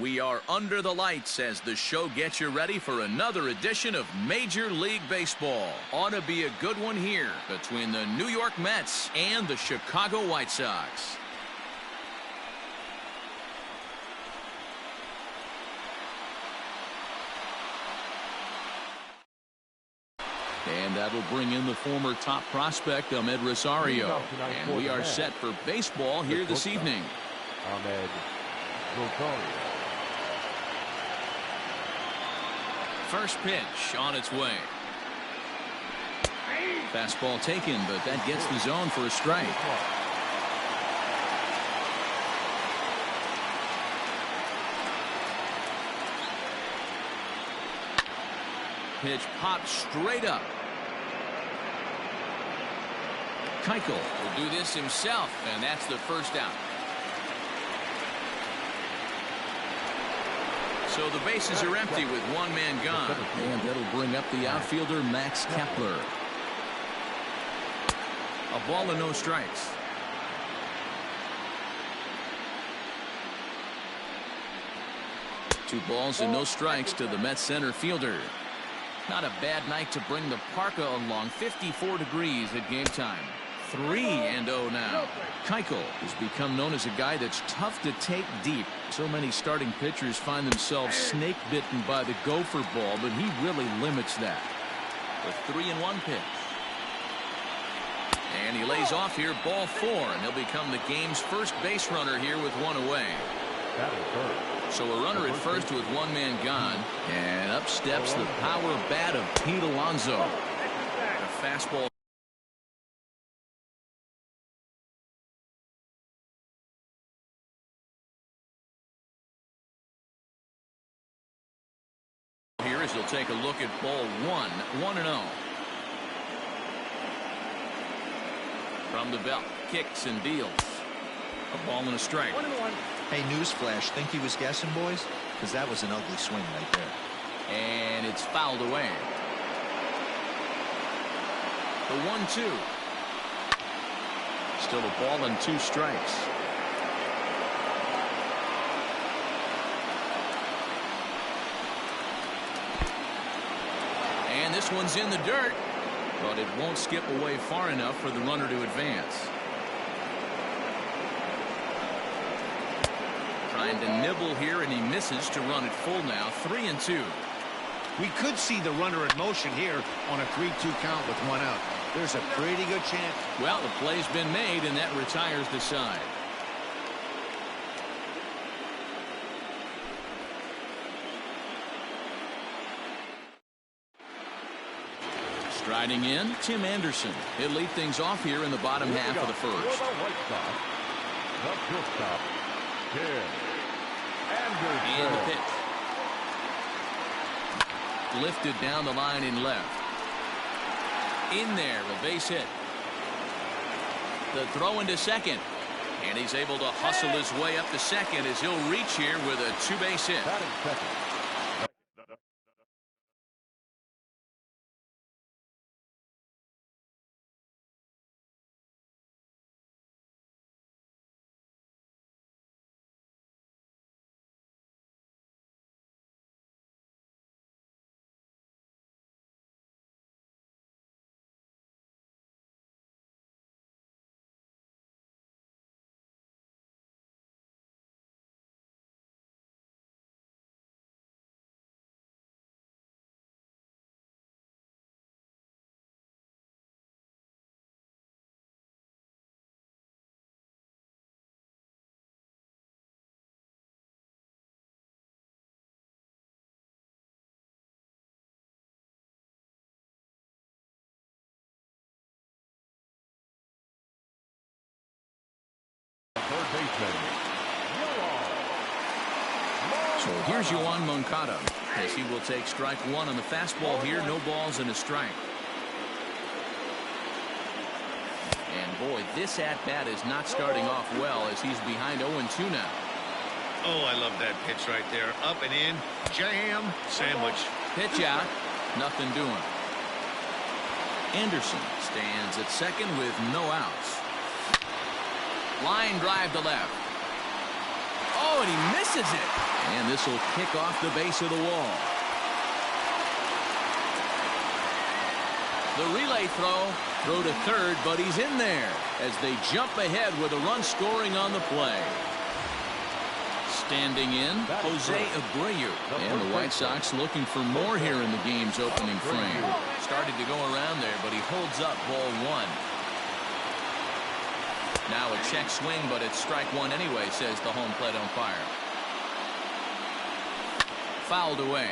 We are under the lights as the show gets you ready for another edition of Major League Baseball. Ought to be a good one here between the New York Mets and the Chicago White Sox. And that'll bring in the former top prospect, Ahmed Rosario. And we are set for baseball here this evening. Ahmed Rosario. First pitch on its way. Fastball taken, but that gets the zone for a strike. Pitch popped straight up. Keuchel will do this himself, and that's the first out. So the bases are empty with one man gone. And that'll bring up the outfielder, Max Kepler. A ball and no strikes. Two balls and no strikes to the Mets center fielder. Not a bad night to bring the parka along. 54 degrees at game time. 3-0 now. Keuchel has become known as a guy that's tough to take deep. So many starting pitchers find themselves snake bitten by the gopher ball, but he really limits that. The 3-1 pitch. And he lays off here, ball 4, and he'll become the game's first base runner here with one away. So a runner at first with one man gone, and up steps the power bat of Pete Alonso. A fastball. Here as he'll take a look at ball 1-0. From the belt, kicks and deals. A ball and a strike. 1-1. Hey, newsflash, think he was guessing, boys? Because that was an ugly swing right there. And it's fouled away. The 1-2. Still a ball and 2 strikes. And this one's in the dirt, but it won't skip away far enough for the runner to advance. Trying to nibble here, and he misses to run it full now. 3-2. We could see the runner in motion here on a 3-2 count with one out. There's a pretty good chance. Well, the play's been made, and that retires the side. Striding in, Tim Anderson. He'll lead things off here in the bottom half of the first. And the pitch. Lifted down the line in left. In there, a base hit. The throw into second. And he's able to hustle his way up to second as he'll reach here with a 2-base hit. So here's Yoan Moncada as he will take strike 1 on the fastball here. No balls and a strike. And boy, this at-bat is not starting off well as he's behind 0-2 now. Oh, I love that pitch right there. Up and in. Jam. Sandwich. Pitch out. Nothing doing. Anderson stands at second with no outs. Line drive to left. Oh, and he misses it. And this will kick off the base of the wall. The relay throw to third, but he's in there as they jump ahead with a run scoring on the play. Standing in, Jose Abreu. And the White Sox looking for more here in the game's opening frame. Started to go around there, but he holds up ball one. Now a check swing, but it's strike one anyway, says the home plate umpire. Fouled away.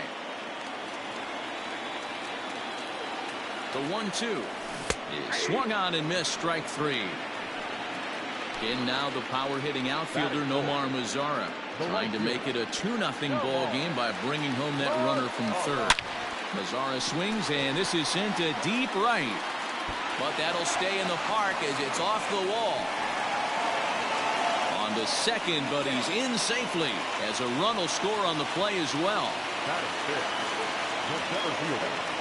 The 1-2 is swung on and missed, strike three. In now the power-hitting outfielder Nomar Mazara, trying to make it a 2-0 ball game by bringing home that runner from third. Mazara swings, and this is sent to deep right. But that'll stay in the park as it's off the wall. On to second, but he's in safely as a run will score on the play as well.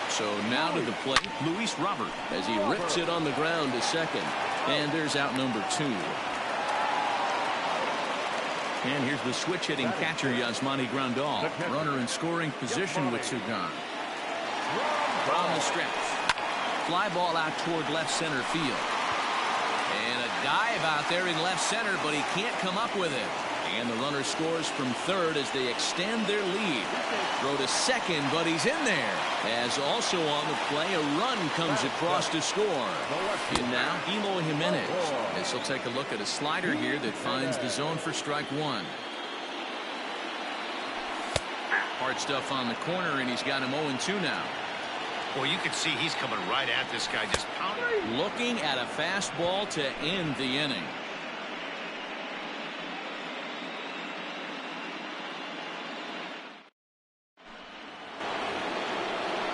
So now to the plate, Luis Robert, as he rips it on the ground to second. And there's out number two. And here's the switch-hitting catcher, Yasmani Grandal. Runner in scoring position with Sugan. From the stretch. Fly ball out toward left center field. And a dive out there in left center, but he can't come up with it. And the runner scores from third as they extend their lead. Throw to second, but he's in there. As also on the play, a run comes across to score. And now, Eloy Jimenez. This will take a look at a slider here that finds the zone for strike one. Hard stuff on the corner, and he's got him 0-2 now. Well, you can see he's coming right at this guy, just pounding. Looking at a fastball to end the inning.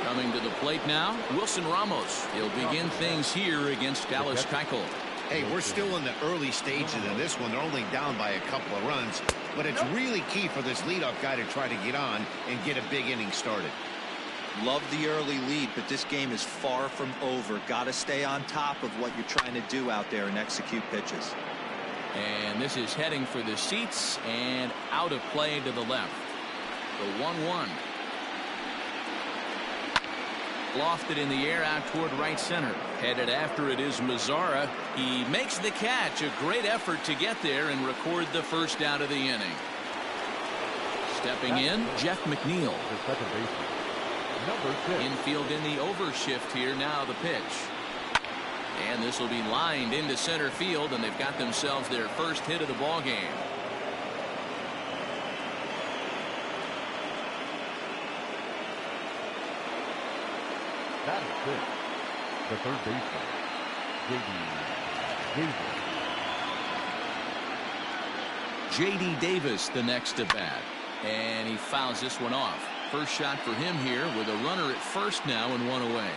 Coming to the plate now, Wilson Ramos. He'll begin things here against Dallas Keuchel. Hey, we're still in the early stages of this one. They're only down by a couple of runs, but it's really key for this leadoff guy to try to get on and get a big inning started. Love the early lead, but this game is far from over. Got to stay on top of what you're trying to do out there and execute pitches. And this is heading for the seats and out of play to the left. The 1-1. Lofted in the air out toward right center. Headed after it is Mazara. He makes the catch. A great effort to get there and record the first out of the inning. Stepping in, Jeff McNeil. Infield in the overshift here. Now the pitch. And this will be lined into center field, and they've got themselves their first hit of the ball game. That is it. The third baseman, J.D. Davis the next to bat. And he fouls this one off. First shot for him here with a runner at first now and one away.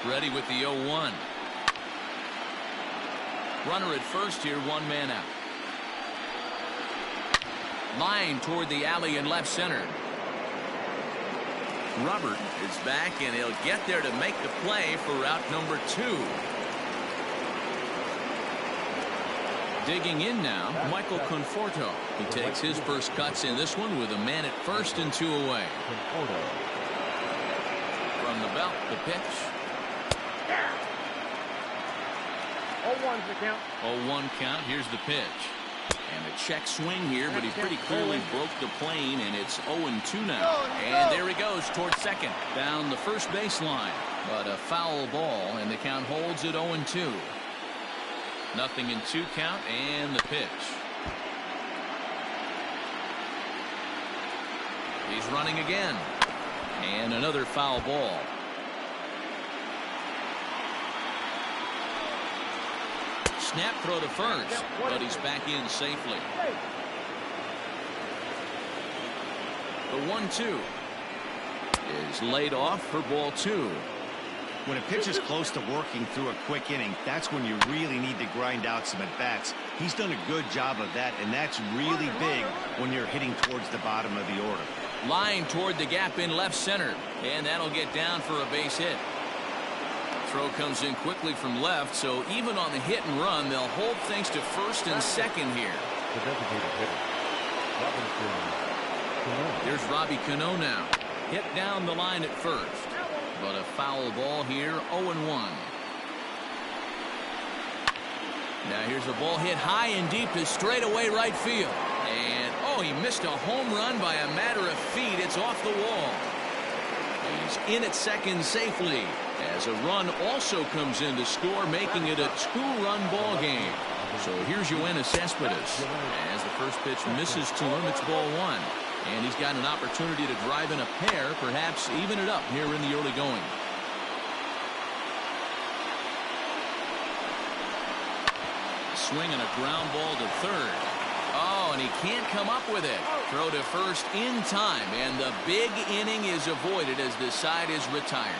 Ready with the 0-1. Runner at first here, one man out. Line toward the alley in left center. Robert is back, and he'll get there to make the play for route number 2. Digging in now, Michael Conforto. He takes his first cuts in this one with a man at first and 2 away. From the belt, the pitch. 0-1's the count. 0-1 count. Here's the pitch. And a check swing here, but he pretty clearly broke the plane, and it's 0-2 now. And there he goes towards second. Down the first baseline. But a foul ball, and the count holds at 0-2. 0-2 count, and the pitch. He's running again. And another foul ball. Snap throw to first, but he's back in safely. The 1-2 is laid off for ball 2. When a pitch is close to working through a quick inning, that's when you really need to grind out some at-bats. He's done a good job of that, and that's really big when you're hitting towards the bottom of the order. Line toward the gap in left center, and that'll get down for a base hit. throw comes in quickly from left, so even on the hit and run, they'll hold things to first and second here. The designated hitter, Robinson. Here's Robbie Cano now. Hit down the line at first. But a foul ball here, 0-1. Now here's a ball hit high and deep to straightaway right field. And, oh, he missed a home run by a matter of feet. It's off the wall. He's in at second safely as a run also comes in to score, making it a two-run ball game. So here's Yoenis Cespedes as the first pitch misses to him. It's ball one. And he's got an opportunity to drive in a pair, perhaps even it up here in the early going. Swing and a ground ball to third. Oh, and he can't come up with it. Throw to first in time, and the big inning is avoided as the side is retired.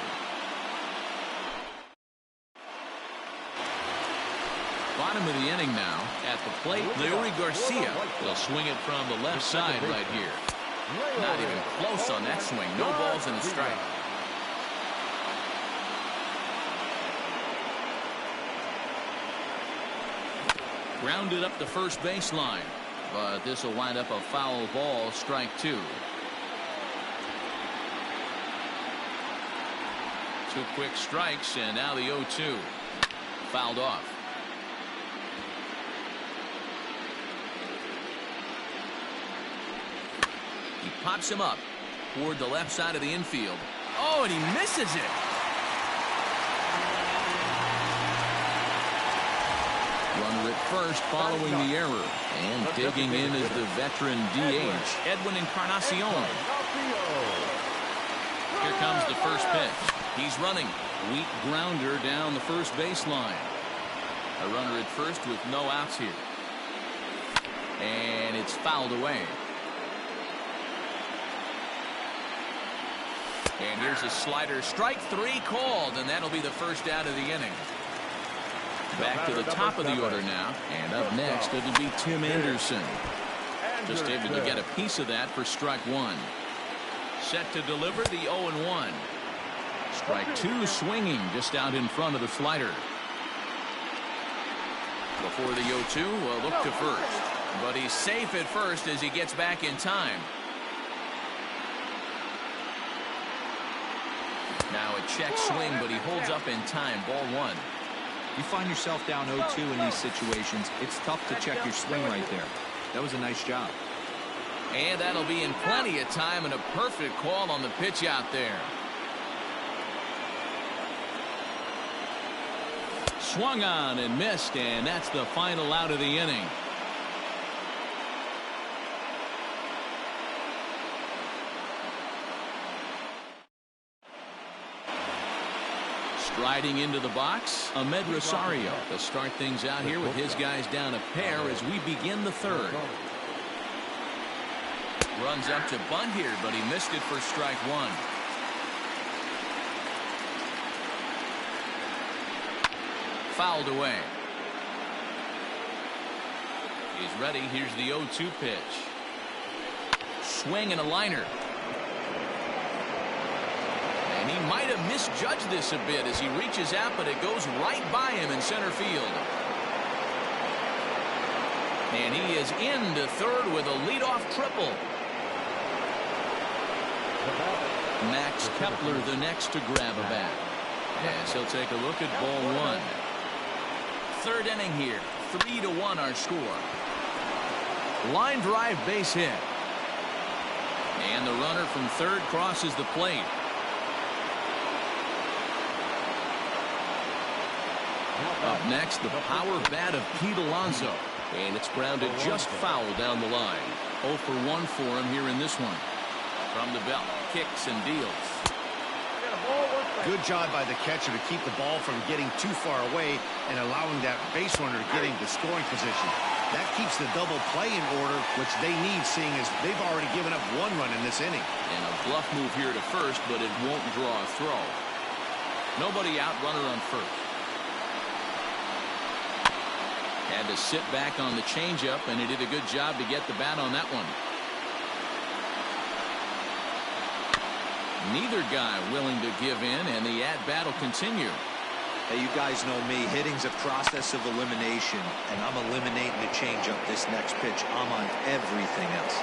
Bottom of the inning now. At the plate, Leury Garcia will swing it from the left side right here. Not even close on that swing. No balls and a strike. Grounded up the first baseline, but this will wind up a foul ball, strike two. Two quick strikes, and now the 0-2. Fouled off. He pops him up toward the left side of the infield. Oh, and he misses it. Runner at first following the error. And digging in is the veteran DH, Edwin Encarnacion. Here comes the first pitch. He's running. Weak grounder down the first baseline. A runner at first with no outs here. And it's fouled away. And here's a slider. Strike three called, and that'll be the first out of the inning. Back to the top of the order now. And up next, it'll be Tim Anderson. Just able to get a piece of that for strike one. Set to deliver the 0-1. Strike two swinging just out in front of the slider. Before the 0-2, well, look to first. But he's safe at first as he gets back in time. Now a check swing, but he holds up in time. Ball one. You find yourself down 0-2 in these situations, it's tough to check your swing right there. That was a nice job. And that'll be in plenty of time, and a perfect call on the pitch out there. Swung on and missed, and that's the final out of the inning. Striding into the box, Ahmed Rosario to start things out here with his guys down a pair as we begin the third. Runs up to bunt here, but he missed it for strike one. Fouled away. He's ready. Here's the 0-2 pitch. Swing and a liner. And he might have misjudged this a bit as he reaches out, but it goes right by him in center field. And he is into third with a leadoff triple. Max Kepler the next to grab a bat. As he'll take a look at ball one. Third inning here. 3-1 our score. Line drive base hit. And the runner from third crosses the plate. Up next, the power bat of Pete Alonso. And it's grounded just foul down the line. 0 for 1 for him here in this one. From the belt, kicks and deals. Good job by the catcher to keep the ball from getting too far away and allowing that base runner to get into scoring position. That keeps the double play in order, which they need, seeing as they've already given up one run in this inning. And a bluff move here to first, but it won't draw a throw. Nobody out, runner on first. Had to sit back on the changeup, and he did a good job to get the bat on that one. Neither guy willing to give in, and the at-bat will continue. Hey, you guys know me. Hitting's a process of elimination, and I'm eliminating the changeup this next pitch. I'm on everything else.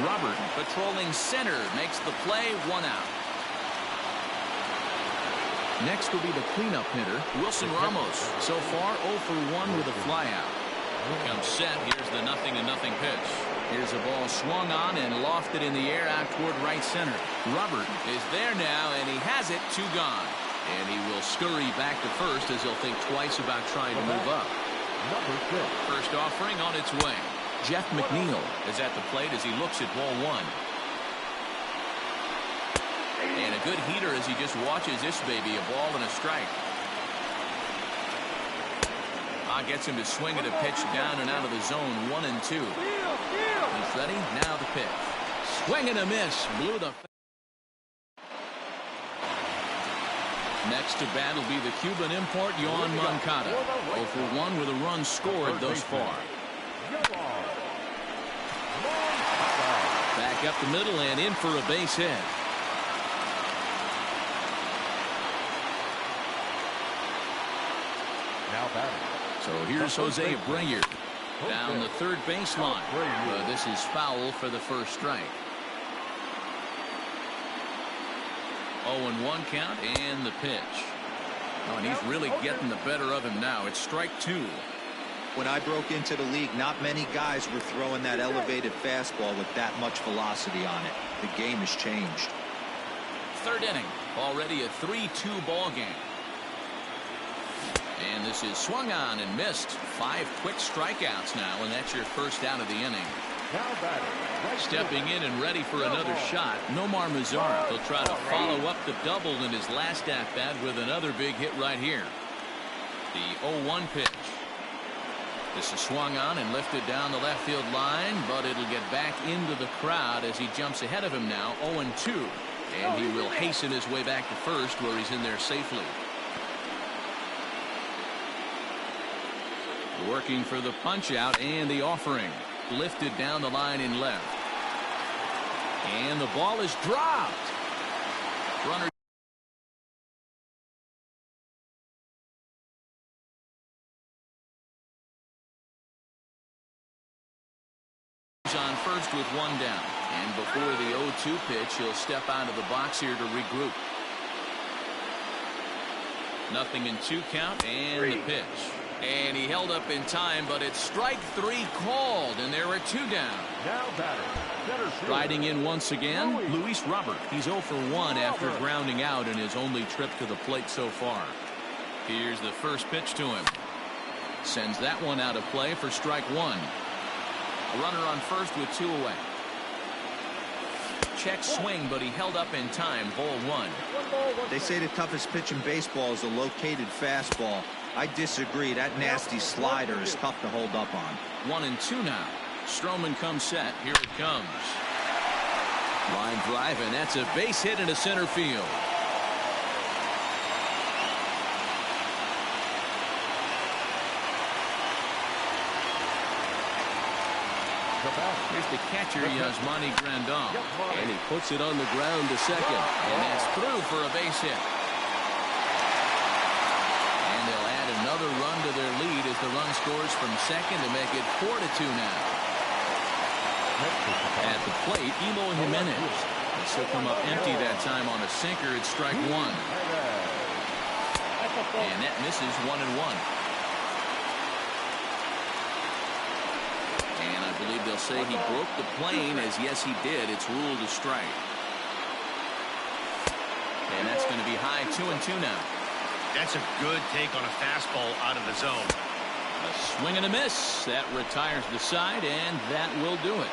Robert, patrolling center, makes the play, 1 out. Next will be the cleanup hitter, Wilson Ramos. So far, 0 for 1 with a flyout. Comes set. Here's the 0-0 pitch. Here's a ball swung on and lofted in the air out toward right center. Robert is there now, and he has it, 2 gone. And he will scurry back to first as he'll think twice about trying to move up. First offering on its way. Jeff McNeil is at the plate as he looks at ball 1. And a good heater as he just watches this baby, a ball and a strike. Gets him to swing at a pitch down and out of the zone, 1-2. He's ready, now the pitch. Swing and a miss, blew the... Next to bat will be the Cuban import, Yohan Moncada. 0 for 1 with a run scored thus far. Back up the middle and in for a base hit. Now batting. So here's Jose Abreu down the third baseline. This is foul for the first strike. 0-1 count and the pitch. And he's really getting the better of him now. It's strike 2. When I broke into the league, not many guys were throwing that elevated fastball with that much velocity on it. The game has changed. Third inning, already a 3-2 ball game. And this is swung on and missed. 5 quick strikeouts now, and that's your first out of the inning. Stepping in and ready for another shot, Nomar Mazara. He'll try to follow up the double in his last at-bat with another big hit right here. The 0-1 pitch. This is swung on and lifted down the left field line, but it'll get back into the crowd as he jumps ahead of him now, 0-2. And he will hasten his way back to first where he's in there safely. Working for the punch out and the offering. Lifted down the line in left. And the ball is dropped. Runner on first with 1 down. And before the 0-2 pitch, he'll step out of the box here to regroup. 0-2 count and the pitch. And he held up in time, but it's strike 3 called, and there are 2 down. Now batting. Riding in once again, Luis Robert. He's 0 for 1 after grounding out in his only trip to the plate so far. Here's the first pitch to him. Sends that one out of play for strike 1. A runner on first with 2 away. Check swing, but he held up in time. Ball 1. They say the toughest pitch in baseball is a located fastball. I disagree. That nasty slider is tough to hold up on. 1-2 now. Stroman comes set. Here it comes. Line drive, and that's a base hit into center field. Here's the catcher, Yasmani Grandal. And he puts it on the ground to second. And that's through for a base hit. And they'll add another run to their lead as the run scores from second to make it 4-2 now. At the plate, Eloy Jimenez. He'll come up empty that time on a sinker at strike 1. And that misses 1-1. And I believe they'll say he broke the plane, as yes he did. It's ruled a strike. And that's going to be high 2-2 now. That's a good take on a fastball out of the zone. A swing and a miss. That retires the side, and that will do it.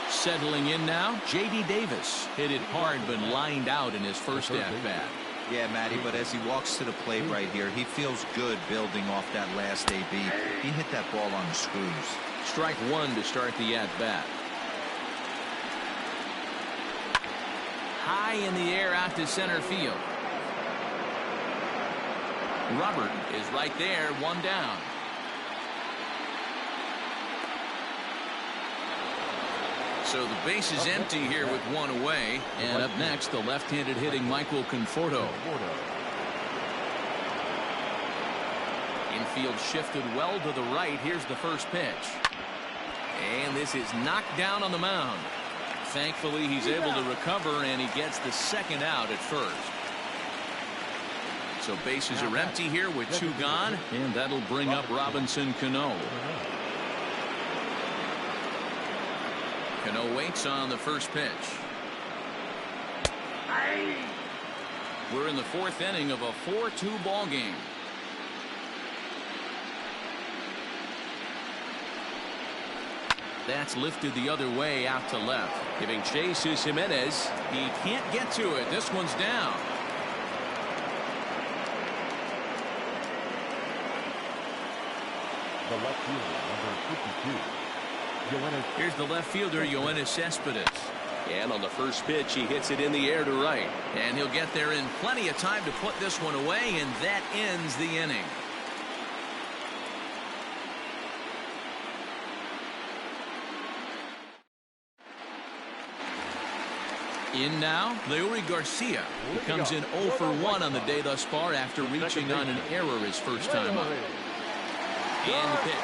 Settling in now, J.D. Davis. Hit it hard, but lined out in his first at-bat. Yeah, Matty, but as he walks to the plate right here, he feels good building off that last AB. He hit that ball on the screws. Strike 1 to start the at-bat. High in the air out to center field. Robert is right there, 1 down. So the base is empty here with one away. And up next, the left-handed hitting Michael Conforto. Infield shifted well to the right. Here's the first pitch. And this is knocked down on the mound. Thankfully, he's able to recover, and he gets the second out at first. So bases are empty here with two gone, and that'll bring up Robinson Cano. Cano waits on the first pitch. We're in the fourth inning of a 4-2 ball game. That's lifted the other way out to left. Giving chase is Jimenez. He can't get to it. This one's down. The left fielder, number 52. Here's the left fielder, Yoenis Cespedes. And on the first pitch, he hits it in the air to right. And he'll get there in plenty of time to put this one away, and that ends the inning. In now, Leury Garcia, who comes in 0 for 1 on the day thus far after reaching on an error his first time up. And the pitch.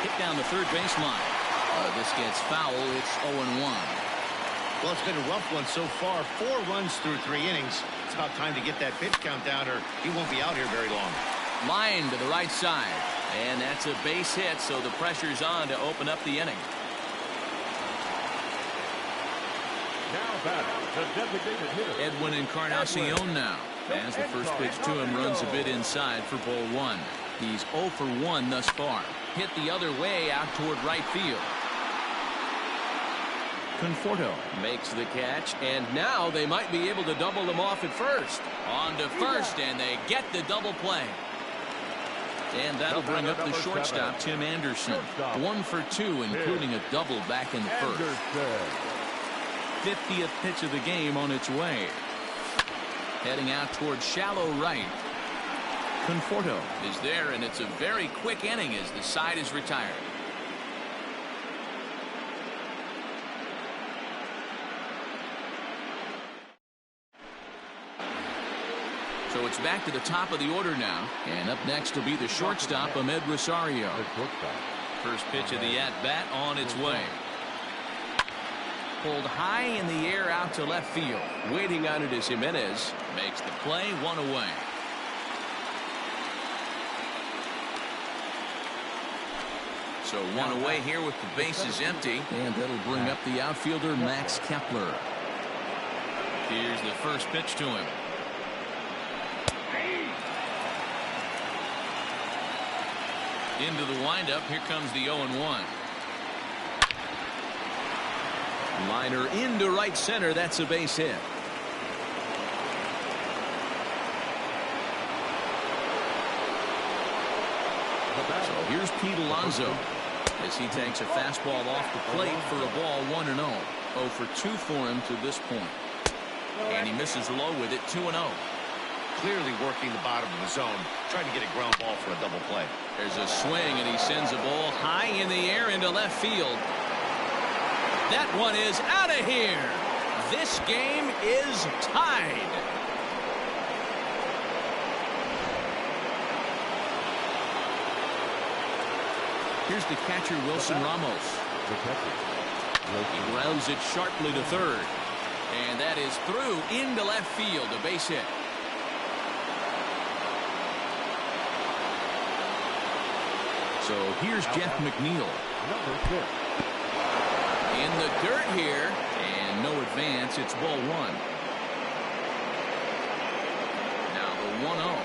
Hit down the third baseline. This gets foul. It's 0-1. Well, it's been a rough one so far. 4 runs through 3 innings. It's about time to get that pitch count down, or he won't be out here very long. Line to the right side. And that's a base hit, so the pressure's on to open up the inning. The designated hitter. Edwin Encarnacion now. As the first pitch to him runs a bit inside for ball 1. He's 0 for 1 thus far. Hit the other way out toward right field. Conforto makes the catch, and now they might be able to double them off at first. On to first, and they get the double play. And that'll bring up the shortstop, Tim Anderson. 1 for 2, including a double back in the first. 50th pitch of the game on its way. Heading out towards shallow right. Conforto is there, and it's a very quick inning as the side is retired. So it's back to the top of the order now, and up next will be the shortstop, Ahmed Rosario. First pitch of the at-bat on its way. Pulled high in the air out to left field. Waiting on it is Jimenez. Makes the play, 1 away. So 1 away here with the bases empty. And that'll bring up the outfielder, Max Kepler. Here's the first pitch to him. Into the windup. Here comes the 0-1. Liner into right center. That's a base hit. So here's Pete Alonso as he takes a fastball off the plate for a ball 1-0. 0 for 2 for him to this point. And he misses low with it, 2-0. Clearly working the bottom of the zone, trying to get a ground ball for a double play. There's a swing, and he sends a ball high in the air into left field. That one is out of here. This game is tied. Here's the catcher, Wilson Ramos. He grounds it sharply to third. And that is through into left field, a base hit. So here's Jeff McNeil. In the dirt here, and no advance. It's ball 1. Now the 1-0.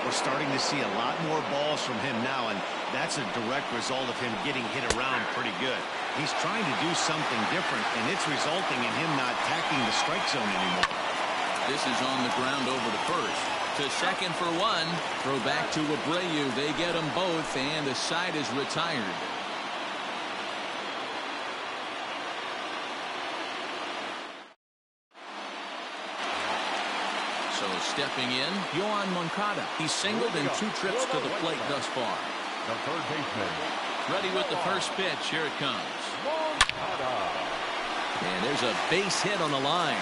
We're starting to see a lot more balls from him now, and that's a direct result of him getting hit around pretty good. He's trying to do something different, and it's resulting in him not attacking the strike zone anymore. This is on the ground over to first. To second for 1. Throw back to Abreu. They get them both, and the side is retired. So stepping in, Yoan Moncada. He's singled in 2 trips to the plate thus far. The third baseman, Ready with the first pitch. Here it comes. And there's a base hit on the line.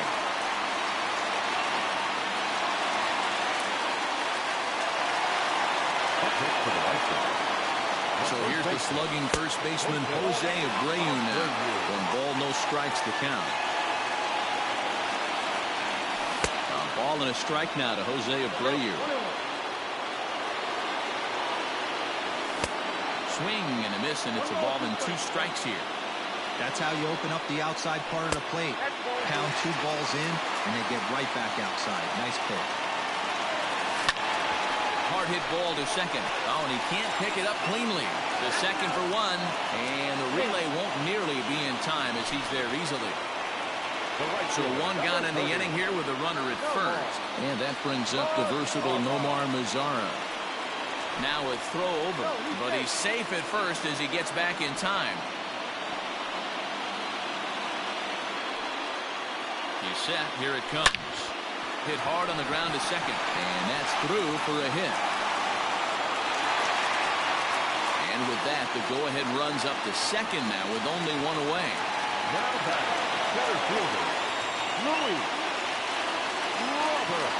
So here's the slugging first baseman Jose Abreu now. 1 ball, no strikes to count. A ball and a strike now to Jose Abreu. Swing and a miss, and it's a ball and 2 strikes here. That's how you open up the outside part of the plate. Pound 2 balls in, and they get right back outside. Nice pitch. Hard hit ball to second. Oh, and he can't pick it up cleanly. The second for 1, and the relay won't nearly be in time as he's there easily. So 1 gone in the inning here with a runner at first. And that brings up the versatile Nomar Mazara. Now a throw over, but he's safe at first as he gets back in time. He's set. Here it comes. Hit hard on the ground to second, and that's through for a hit. And with that, the go-ahead runs up to second now with only 1 away. Now back, center fielder, Louis Robert.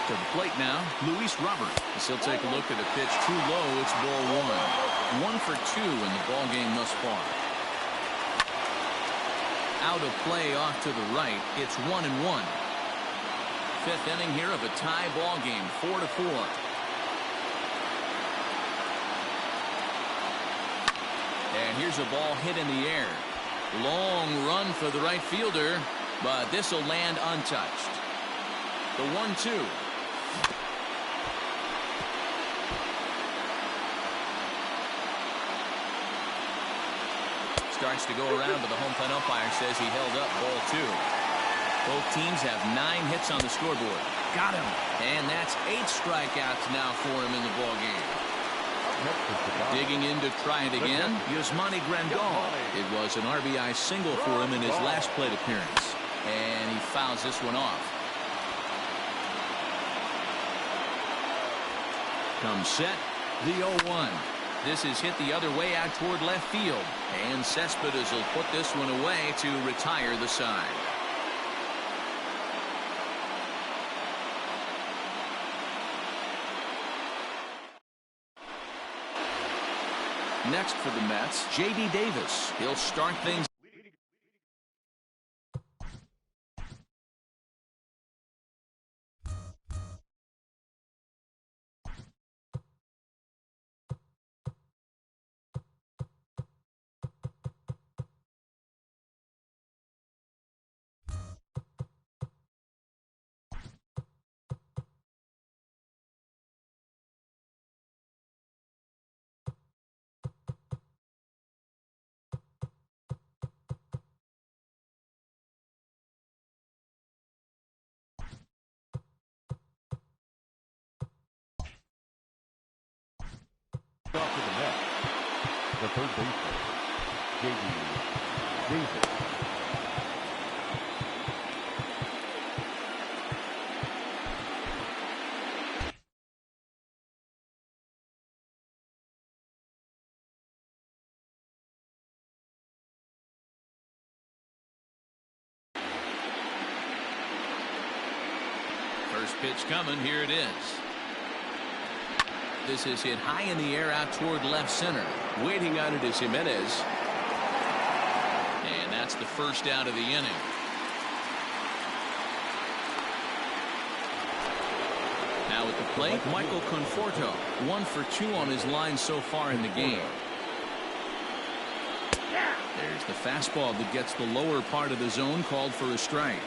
To the plate now, Luis Robert. As he'll take a look at a pitch too low. It's ball 1. 1 for 2 in the ball game thus far. Out of play off to the right. It's 1-1. 5th inning here of a tie ball game, 4-4. And here's a ball hit in the air. Long run for the right fielder, but this will land untouched. The 1-2. Starts to go around, but the home plate umpire says he held up ball 2. Both teams have 9 hits on the scoreboard. Got him. And that's 8 strikeouts now for him in the ball game. Digging in to try it again, Yasmani Grandal. It was an RBI single for him in his last plate appearance. And he fouls this one off. Comes set, the 0-1. This is hit the other way out toward left field. And Cespedes will put this one away to retire the side. Next for the Mets, J.D. Davis. He'll start things. Off to the net. The third baseman, J.D. Davis. First pitch coming. Here it is. This is hit high in the air out toward left center. Waiting on it is Jimenez. And that's the first out of the inning. Now at the plate, Michael Conforto. 1 for 2 on his line so far in the game. There's the fastball that gets the lower part of the zone, called for a strike.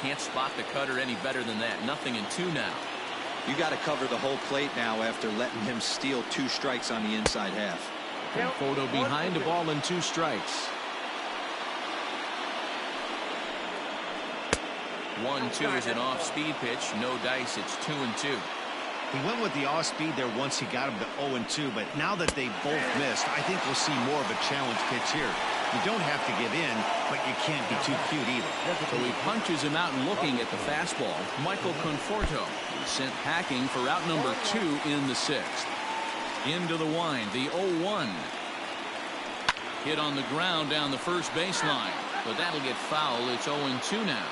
Can't spot the cutter any better than that. 0-2 now. You got to cover the whole plate now after letting him steal 2 strikes on the inside half. Conforto behind, a ball and 2 strikes. 1-2 is an off-speed pitch. No dice. It's 2-2. He went with the off-speed there once he got him to 0-2, but now that they both missed, I think we'll see more of a challenge pitch here. You don't have to give in, but you can't be too cute either. So he punches him out and looking at the fastball. Michael Conforto is sent packing for out number 2 in the 6th. Into the wind, the 0-1. Hit on the ground down the first baseline, but that'll get foul. It's 0-2 now.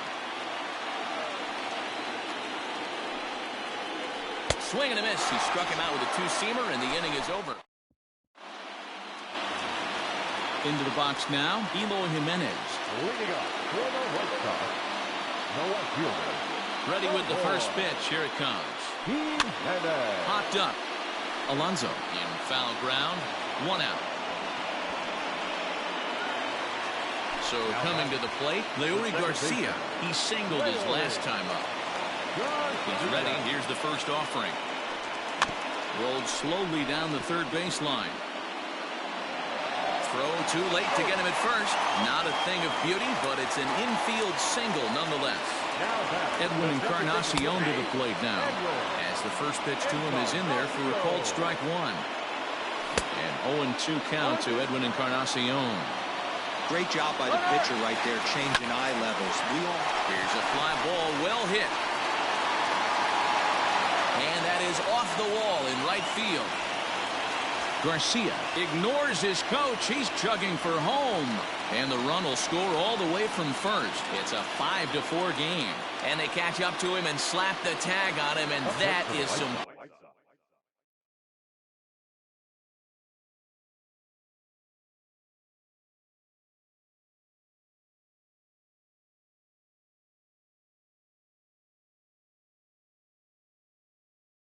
Swing and a miss. He struck him out with a two-seamer, and the inning is over. Into the box now, Eloy Jimenez. Leading up for the White Sox, the left fielder. Ready with the first pitch. Here it comes. Jimenez. Popped up. Alonso in foul ground. 1 out. So coming to the plate, Leury Garcia. He singled his last time up. He's ready. Here's the first offering. Rolled slowly down the third baseline. Throw too late to get him at first. Not a thing of beauty, but it's an infield single nonetheless. Edwin Encarnacion to the plate now, as the first pitch to him is in there for a called strike 1. And 0-2 count to Edwin Encarnacion. Great job by the pitcher right there, changing eye levels. Here's a fly ball, well hit. And that is off the wall in right field. Garcia ignores his coach. He's chugging for home. And the run will score all the way from first. It's a 5-4 game. And they catch up to him and slap the tag on him, and that is some...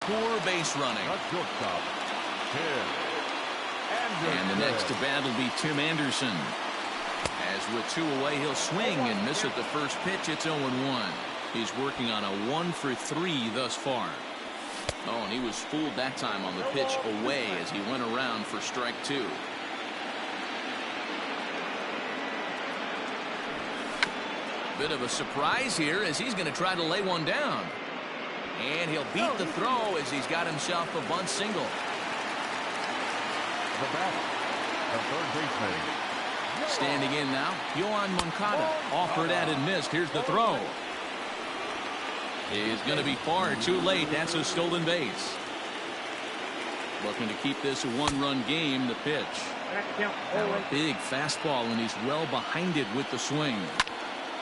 poor base running. And the next to bat will be Tim Anderson. As with 2 away, he'll swing and miss at the first pitch. It's 0-1. He's working on a 1-for-3 thus far. Oh, and he was fooled that time on the pitch away as he went around for strike 2. Bit of a surprise here as he's going to try to lay one down. And he'll beat the throw as he's got himself a bunt single. The batter, the third baseman. Standing in now, Yohan Moncada. Offered at and missed. Here's the throw. He's going to be far too late. That's a stolen base. Looking to keep this a 1-run game. The pitch. Now a big fastball, and he's well behind it with the swing.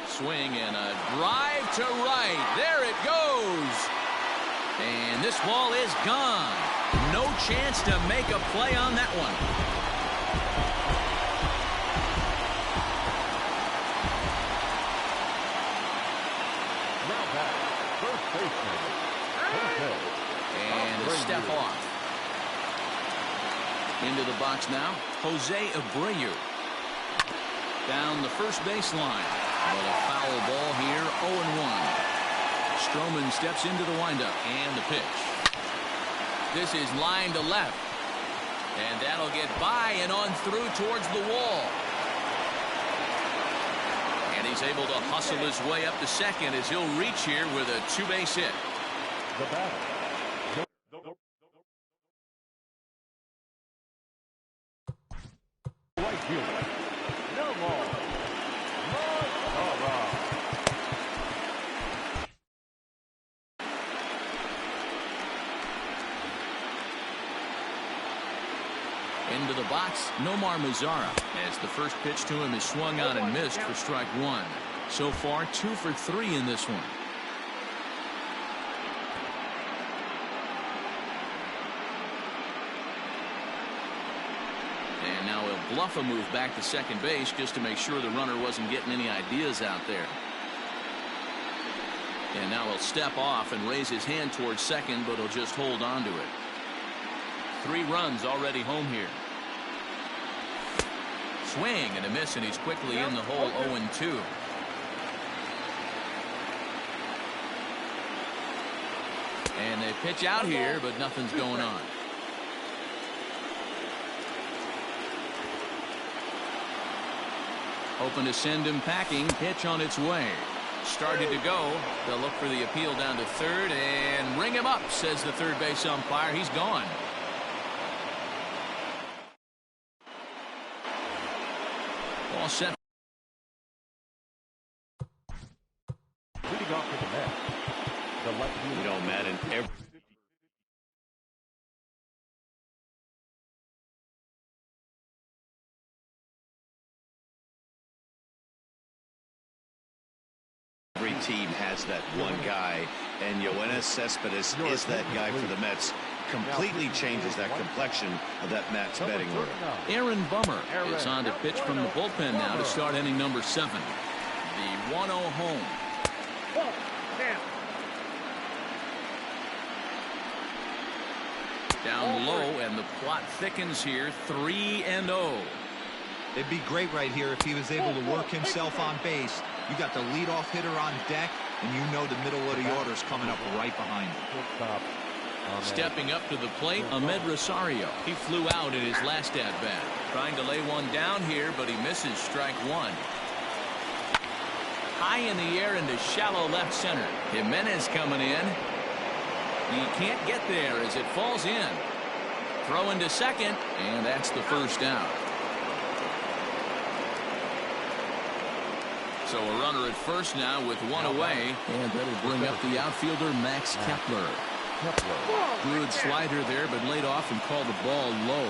Swing and a drive to right. There it goes. And this ball is gone. No chance to make a play on that one. Now back, first baseman. And a step off. Into the box now, Jose Abreu. Down the first baseline. But a foul ball here, 0-1. Stroman steps into the windup and the pitch. This is line to left. And that'll get by and on through towards the wall. And he's able to hustle his way up to second as he'll reach here with a 2-base hit. The batter. Right fielder. No more. Into the box, Nomar Mazara, as the first pitch to him is swung on and missed for strike 1. So far, 2 for 3 in this one. And now he'll bluff a move back to second base just to make sure the runner wasn't getting any ideas out there. And now he'll step off and raise his hand towards second, but he'll just hold on to it. 3 runs already home here. Swing and a miss, and he's quickly in the hole. 0-2. And they pitch out here, but nothing's going on. Hoping to send him packing. Pitch on its way. Started to go. They'll look for the appeal down to third and ring him up, says the third base umpire. He's gone. Ball set. Leading off to the net, the left fielder. You know, Matt, and every team has that one guy, and Yoenis Cespedes is that guy for the Mets. Completely changes that complexion of that Mets betting order. Aaron Bummer is on to pitch from the bullpen now to start inning number 7. The 1-0 home. Down low, and the plot thickens here. 3-0. It'd be great right here if he was able to work himself on base. You got the leadoff hitter on deck, and you know the middle of the order's coming up right behind him. Stepping up to the plate, Ahmed Rosario. He flew out in his last at-bat. Trying to lay one down here, but he misses strike 1. High in the air into shallow left center. Jimenez coming in. He can't get there as it falls in. Throw into second, and that's the first out. So a runner at first now with one away, and that'll bring up the outfielder Max Kepler. Good slider there, but laid off and called the ball low.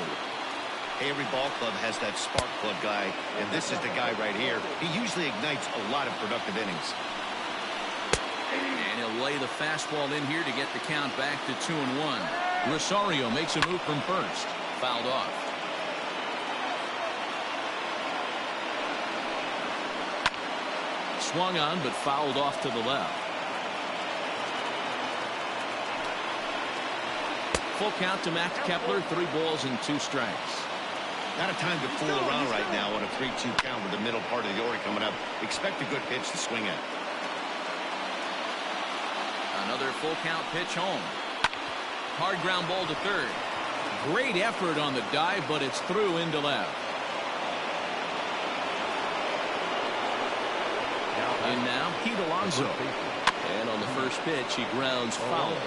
Every ball club has that spark plug guy, and this is the guy right here. He usually ignites a lot of productive innings. And he'll lay the fastball in here to get the count back to 2-1. Rosario makes a move from first. Fouled off. Swung on, but fouled off to the left. Full count to Max Kepler. 3 balls and 2 strikes. Not a time to fool around right now on a 3-2 count with the middle part of the order coming up. Expect a good pitch to swing at. Another full count pitch home. Hard ground ball to third. Great effort on the dive, but it's through into left. In now, Pete Alonso. And on the first pitch, he grounds foul.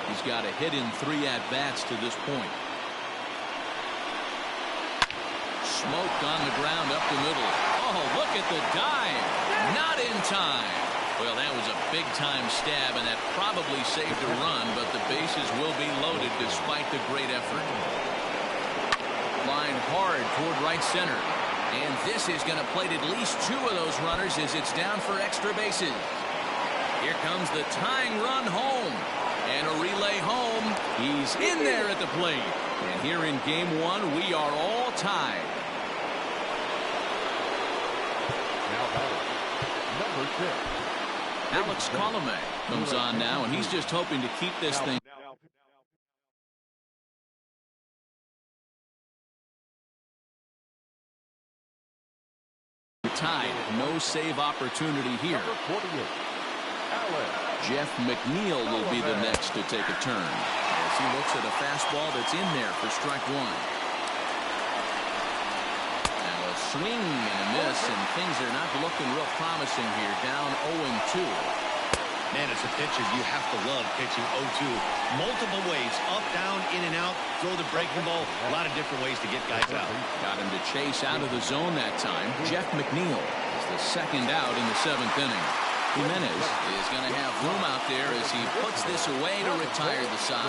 He's got a hit in 3 at-bats to this point. Smoked on the ground up the middle. Oh, look at the dive. Not in time. Well, that was a big-time stab, and that probably saved a run, but the bases will be loaded despite the great effort. Line hard toward right center. And this is going to plate at least 2 of those runners as it's down for extra bases. Here comes the tying run home. And a relay home. He's in there at the plate. And here in game 1, we are all tied. Now batting, number 6. Alex Colomé comes on now, and he's just hoping to keep this thing. Tied. No save opportunity here. Jeff McNeil will be the next to take a turn as he looks at a fastball that's in there for strike 1. Now a swing and a miss, and things are not looking real promising here. Down 0-2. Man, as a pitcher, you have to love pitching 0-2. Multiple ways, up, down, in and out, throw the breaking ball. A lot of different ways to get guys out. Got him to chase out of the zone that time. Jeff McNeil is the second out in the 7th inning. Jimenez is going to have room out there as he puts this away to retire the side.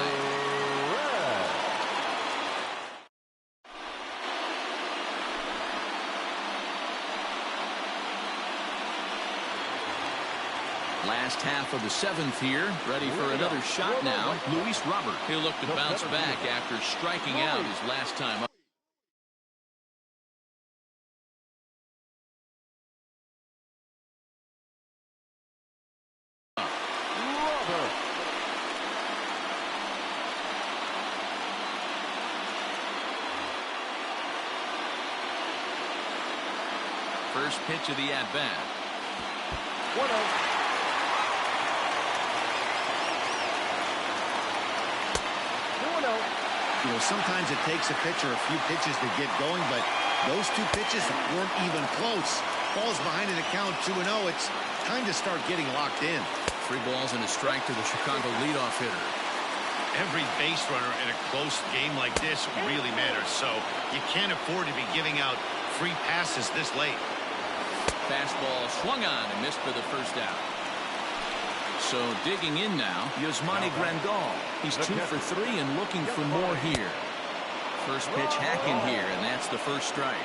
Last half of the 7th here. Ready for another shot now. Luis Robert. He'll look to bounce back after striking out his last time up. First pitch of the at-bat. 1-0. You know, sometimes it takes a pitcher a few pitches to get going, but those 2 pitches weren't even close. Ball's behind in the count 2-0. It's time to start getting locked in. 3 balls and a strike to the Chicago leadoff hitter. Every base runner in a close game like this really matters, so you can't afford to be giving out free passes this late. Fastball swung on and missed for the first out. So digging in now, Yasmani Grandal. He's 2 for 3 and looking for more here. First pitch hacking here, and that's the first strike.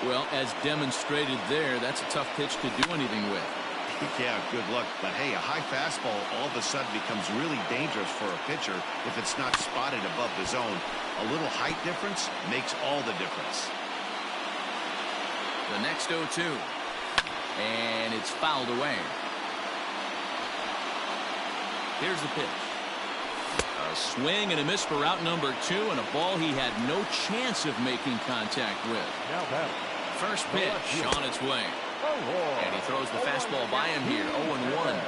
Well, as demonstrated there, that's a tough pitch to do anything with. Yeah, good luck. But hey, a high fastball all of a sudden becomes really dangerous for a pitcher if it's not spotted above the zone. A little height difference makes all the difference. The next 0-2. And it's fouled away. Here's the pitch. A swing and a miss for out number 2, and a ball he had no chance of making contact with. Now batting. First pitch on its way. And he throws the fastball by him here, 0-1.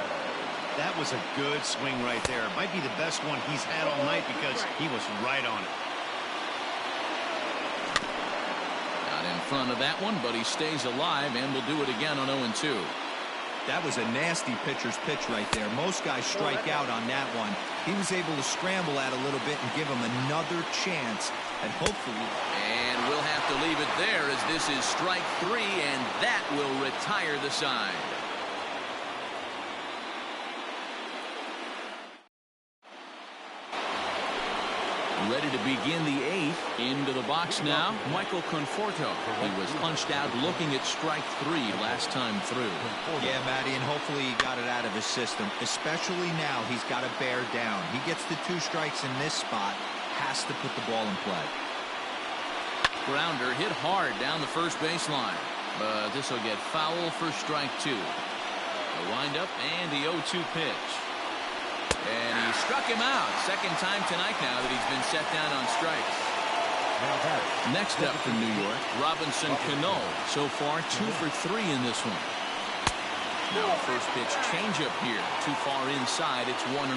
That was a good swing right there. It might be the best one he's had all night because he was right on it. Not in front of that one, but he stays alive and will do it again on 0-2. That was a nasty pitcher's pitch right there. Most guys strike out on that one. He was able to scramble at a little bit and give him another chance, and hopefully. And we'll have to leave it there as this is strike 3, and that will retire the side. Ready to begin the 8th. Into the box now, Michael Conforto. He was punched out looking at strike 3 last time through. Yeah, Matty, and hopefully he got it out of his system. Especially now, he's got to bear down. He gets the 2 strikes in this spot, has to put the ball in play. Grounder hit hard down the first baseline, but this will get foul for strike 2. The windup and the 0-2 pitch. And he struck him out. Second time tonight now that he's been set down on strikes. Next up from New York, Robinson Cano. So far 2 for 3 in this one. Now first pitch changeup here. Too far inside. It's 1-0.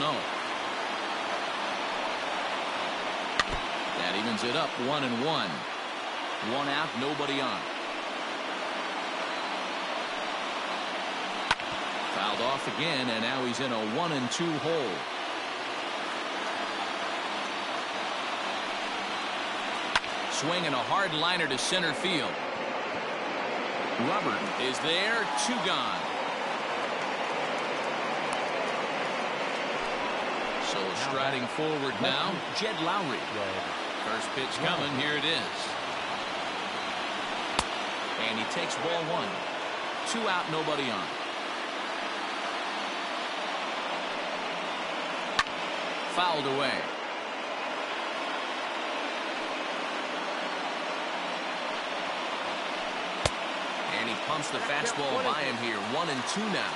That evens it up 1-1. 1 out, nobody on. Fouled off again, and now he's in a 1-2 hole. Swinging a hard liner to center field. Robert is there, 2 gone. So striding forward now, Jed Lowry. First pitch coming, here it is. And he takes ball 1. 2 out, nobody on. Fouled away. And he pumps the fastball by him here. 1-2 now.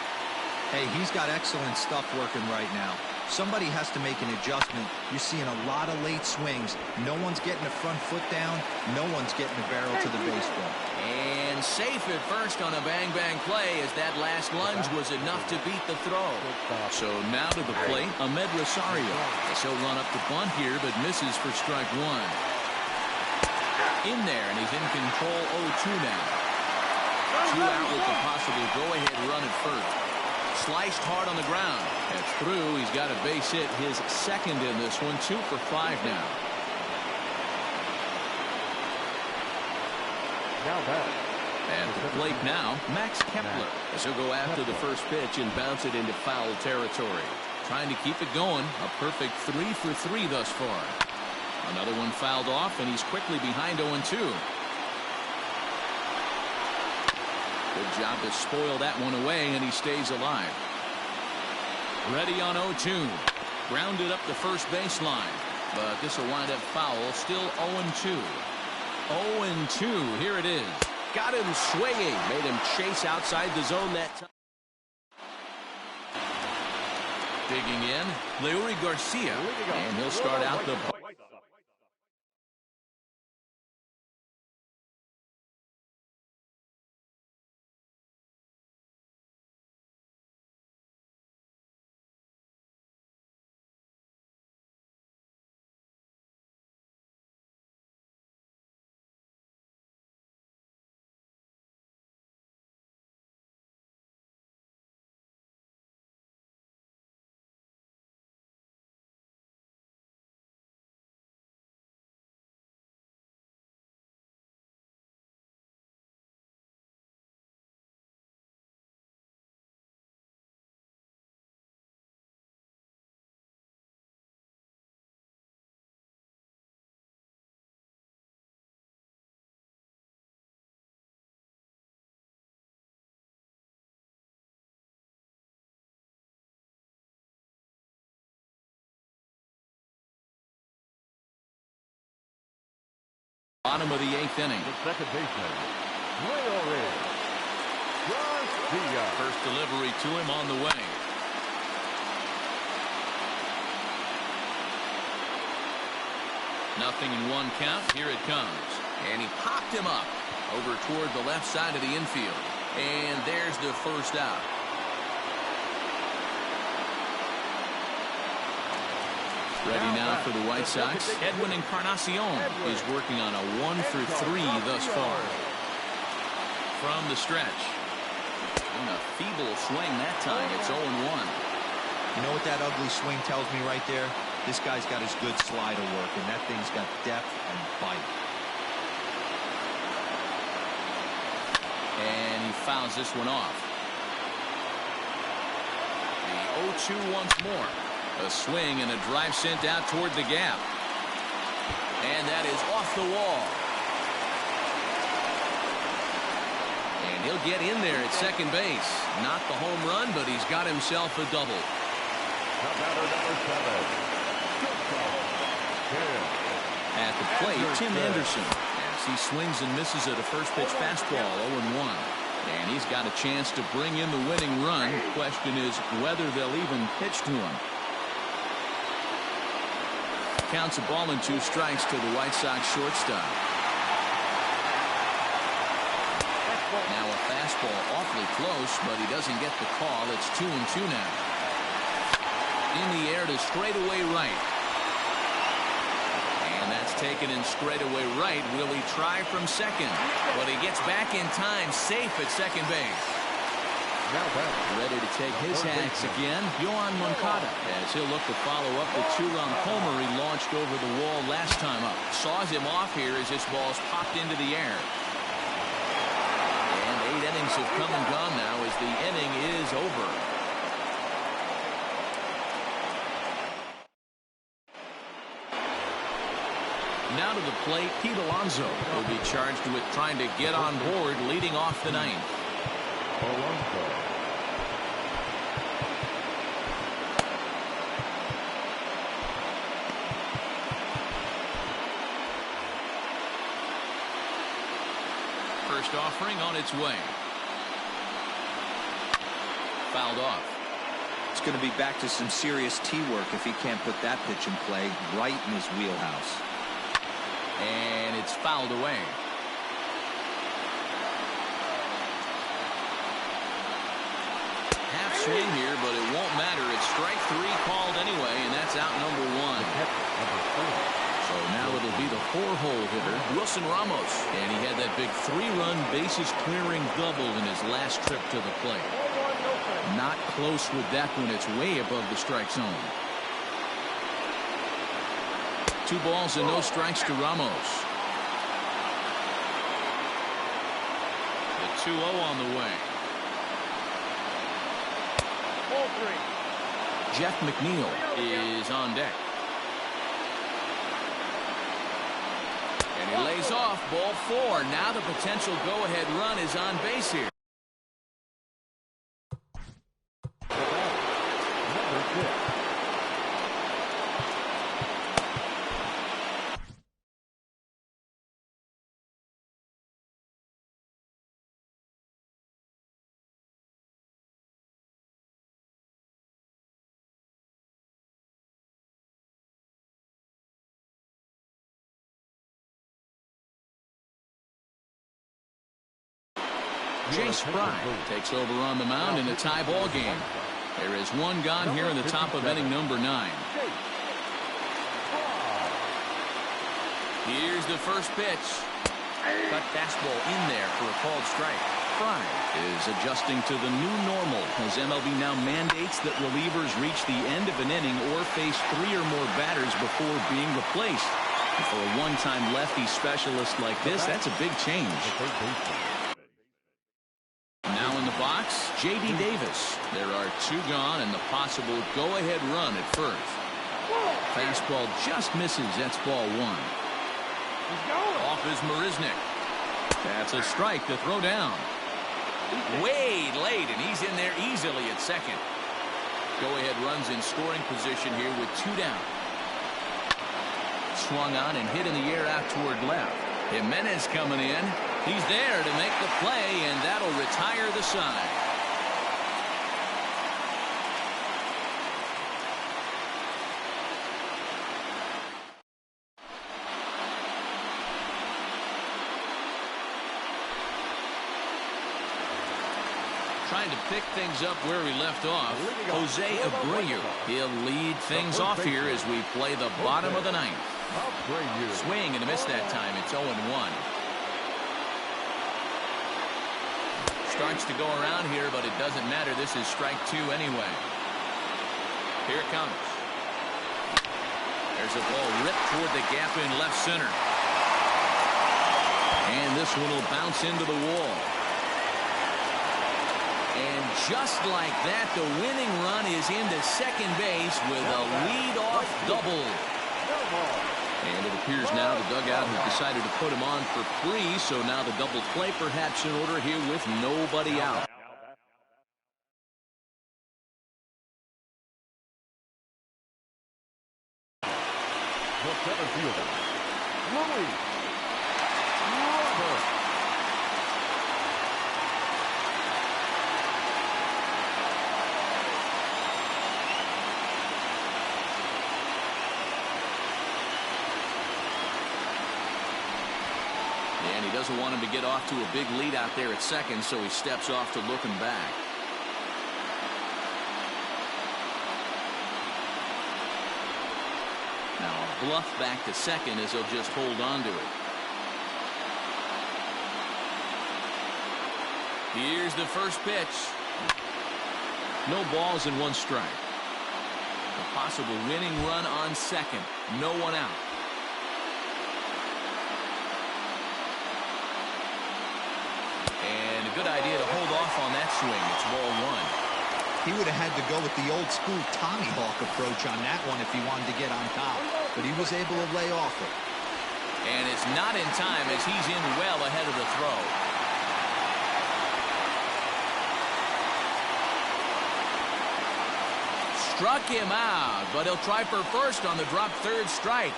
Hey, he's got excellent stuff working right now. Somebody has to make an adjustment. You're seeing a lot of late swings. No one's getting a front foot down. No one's getting a barrel to the baseball. And safe at first on a bang-bang play as that last lunge was enough to beat the throw. So now to the plate, Ahmed Rosario. He'll run up to bunt here, but misses for strike 1. In there, and he's in control 0-2 now. 2 out with the possible go-ahead run at first. Sliced hard on the ground. That's through. He's got a base hit, his second in this one. 2 for 5 now. Now back. At the plate now, Max Kepler. As he'll go after the first pitch and bounce it into foul territory. Trying to keep it going. A perfect 3 for 3 thus far. Another one fouled off, and he's quickly behind 0-2. Good job to spoil that one away, and he stays alive. Ready on 0-2. Grounded up the first baseline. But this will wind up foul. Still 0-2. 0-2. Here it is. Got him swinging. Made him chase outside the zone that time. Digging in, Leury Garcia. And he'll start out the Bottom of the 8th inning. The second baseman, First delivery to him on the way. Nothing in 1 count. Here it comes. And he popped him up over toward the left side of the infield. And there's the first out. Ready now for the White Sox. Edwin Encarnacion is working on a 1-for-3 thus far. From the stretch. And a feeble swing that time. It's 0-1. You know what that ugly swing tells me right there? This guy's got his good slider work, and that thing's got depth and bite. And he fouls this one off. The 0-2 once more. A swing and a drive sent out toward the gap. And that is off the wall. And he'll get in there at second base. Not the home run, but he's got himself a double. At the plate, Tim Anderson, as he swings and misses at a first pitch fastball, 0-1. And he's got a chance to bring in the winning run. The question is whether they'll even pitch to him. Counts a ball and 2 strikes to the White Sox shortstop. Now a fastball awfully close, but he doesn't get the call. It's 2-2 now. In the air to straightaway right. And that's taken in straightaway right. Will he try from second? But he gets back in time, safe at second base. Ready to take his hacks again, Yohan Moncada, as he'll look to follow up the 2-run homer he launched over the wall last time up. Saws him off here as this ball's popped into the air. And 8 innings have come and gone now as the inning is over. Now to the plate, Pete Alonso will be charged with trying to get on board leading off the 9th. First offering on its way. Fouled off. It's going to be back to some serious tee work if he can't put that pitch in play right in his wheelhouse. And it's fouled away. Half swing here, but it won't matter. It's strike 3 called anyway, and that's out number 1. So now it'll be the 4-hole hitter, Wilson Ramos. And he had that big 3-run bases-clearing double in his last trip to the plate. Not close with that one. It's way above the strike zone. 2 balls and no strikes to Ramos. The 2-0 on the way. Jeff McNeil is on deck. And he lays off, ball 4. Now the potential go-ahead run is on base here. Jay Spry takes over on the mound in a tie ball game. There is 1 gone here in the top of inning number 9. Here's the first pitch. Cut fastball in there for a called strike. Spry is adjusting to the new normal as MLB now mandates that relievers reach the end of an inning or face 3 or more batters before being replaced. And for a one-time lefty specialist like this, that's a big change. Now in the box, J.D. Davis. There are 2 gone and the possible go-ahead run at first. Fastball just misses. That's ball 1. Off is Marisnick. That's a strike to throw down. Way late, and he's in there easily at second. Go-ahead runs in scoring position here with 2 down. Swung on and hit in the air out toward left. Jimenez coming in. He's there to make the play, and that'll retire the side. Trying to pick things up where we left off. Jose Abreu. He'll lead things off here as we play the bottom of the ninth. Swing and a miss that time. It's 0-1. Starts to go around here, but it doesn't matter. This is strike 2 anyway. Here it comes. There's a ball ripped toward the gap in left center. And this one will bounce into the wall. And just like that, the winning run is into second base with a lead-off double. And it appears now the dugout has decided to put him on for free, so now the double play perhaps in order here with nobody out. The center fielder, Louis Robert. And he doesn't want him to get off to a big lead out there at second, so he steps off to looking back. Now a bluff back to second as he'll just hold on to it. Here's the first pitch. No balls and 1 strike. A possible winning run on second. No one out. And a good idea to hold off on that swing. It's ball 1. He would have had to go with the old school Tommy Hawk approach on that one if he wanted to get on top. But he was able to lay off it. And it's not in time as he's in well ahead of the throw. Struck him out, but he'll try for first on the drop third strike.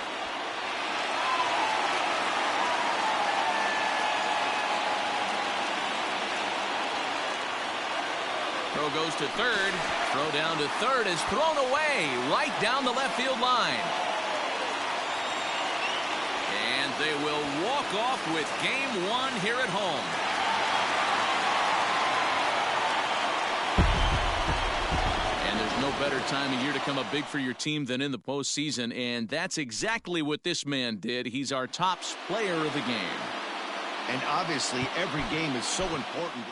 Throw goes to third. Throw down to third is thrown away right down the left field line. And they will walk off with game 1 here at home. And there's no better time of year to come up big for your team than in the postseason, and that's exactly what this man did. He's our top player of the game. And obviously every game is so important.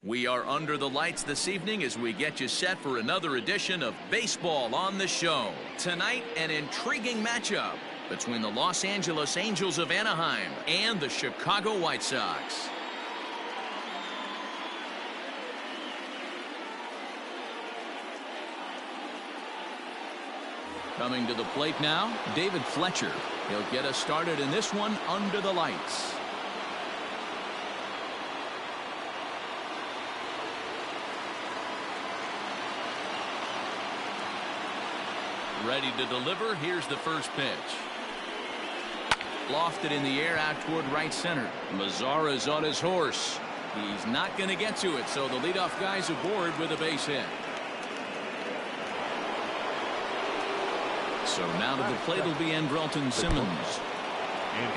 We are under the lights this evening as we get you set for another edition of Baseball on the Show. Tonight, an intriguing matchup between the Los Angeles Angels of Anaheim and the Chicago White Sox. Coming to the plate now, David Fletcher. He'll get us started in this one under the lights. Ready to deliver. Here's the first pitch. Lofted in the air out toward right center. Mazara's on his horse. He's not going to get to it, so the leadoff guy's aboard with a base hit. So now to the plate will be Andrelton Simmons.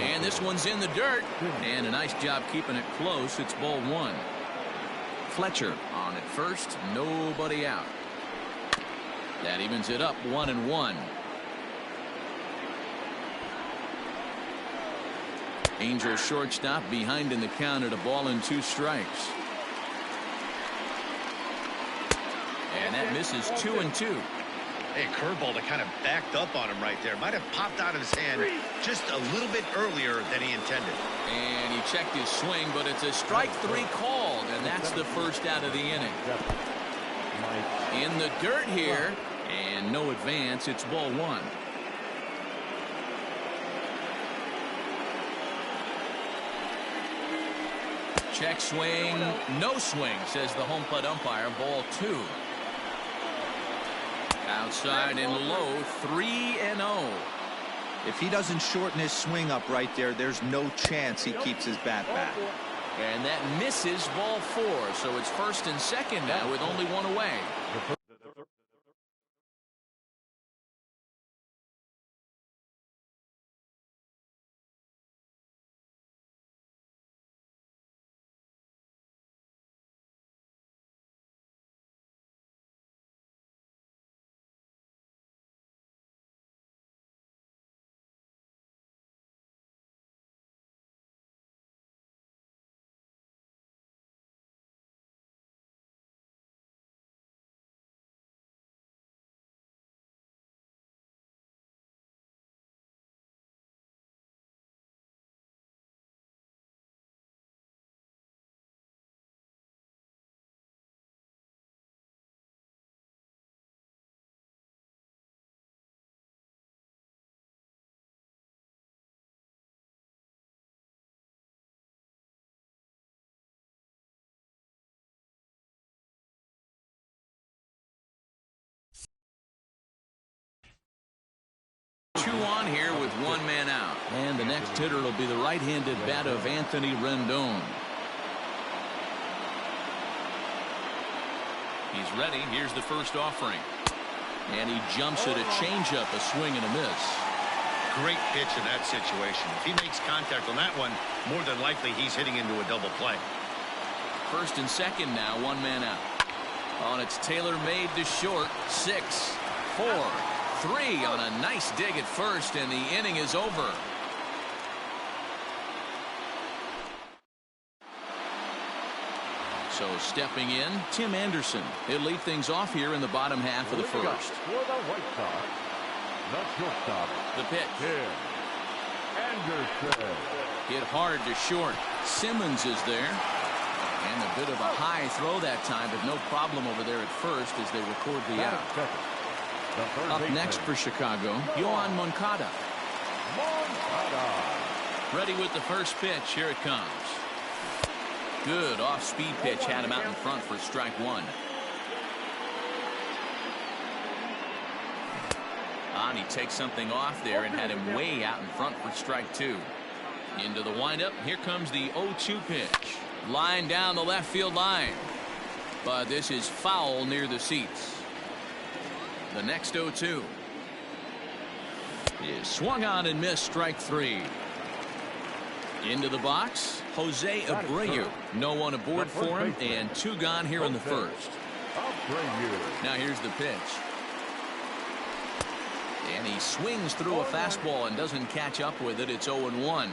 And this one's in the dirt. And a nice job keeping it close. It's ball one. Fletcher on at first. Nobody out. That evens it up 1-1. Angels shortstop behind in the count at a ball and 2 strikes. And that misses 2-2. Hey, curveball that kind of backed up on him right there. Might have popped out of his hand just a little bit earlier than he intended. And he checked his swing, but it's a strike 3 called, and that's the first out of the inning. In the dirt here, and no advance. It's ball one. Check swing, no swing, says the home plate umpire. Ball 2. Outside and low, 3-0. If he doesn't shorten his swing up right there, there's no chance he keeps his bat back. And that misses ball 4, so it's first and second now with only 1 away. Two on here with 1 man out. And the next hitter will be the right-handed bat of Anthony Rendon. He's ready. Here's the first offering. And he jumps at a changeup, a swing and a miss. Great pitch in that situation. If he makes contact on that one, more than likely he's hitting into a double play. First and second now, 1 man out. On it's tailor-made to short. 6, 4, 3 on a nice dig at first, and the inning is over. So stepping in, Tim Anderson. He'll lead things off here in the bottom half of the first. For the White Sox, the shortstop. The pitch. Tim Anderson. Hit hard to short. Simmons is there. And a bit of a high throw that time, but no problem over there at first as they record the out. Up next for Chicago, Yoan Moncada. Ready with the first pitch. Here it comes. Good off-speed pitch. Had him out in front for strike 1. And he takes something off there and had him way out in front for strike 2. Into the windup. Here comes the 0-2 pitch. Line down the left field line. But this is foul near the seats. The next 0-2 is swung on and missed, strike 3. Into the box, Jose Abreu. No one aboard for him, and 2 gone here in the first. Now here's the pitch. And he swings through a fastball and doesn't catch up with it. It's 0-1.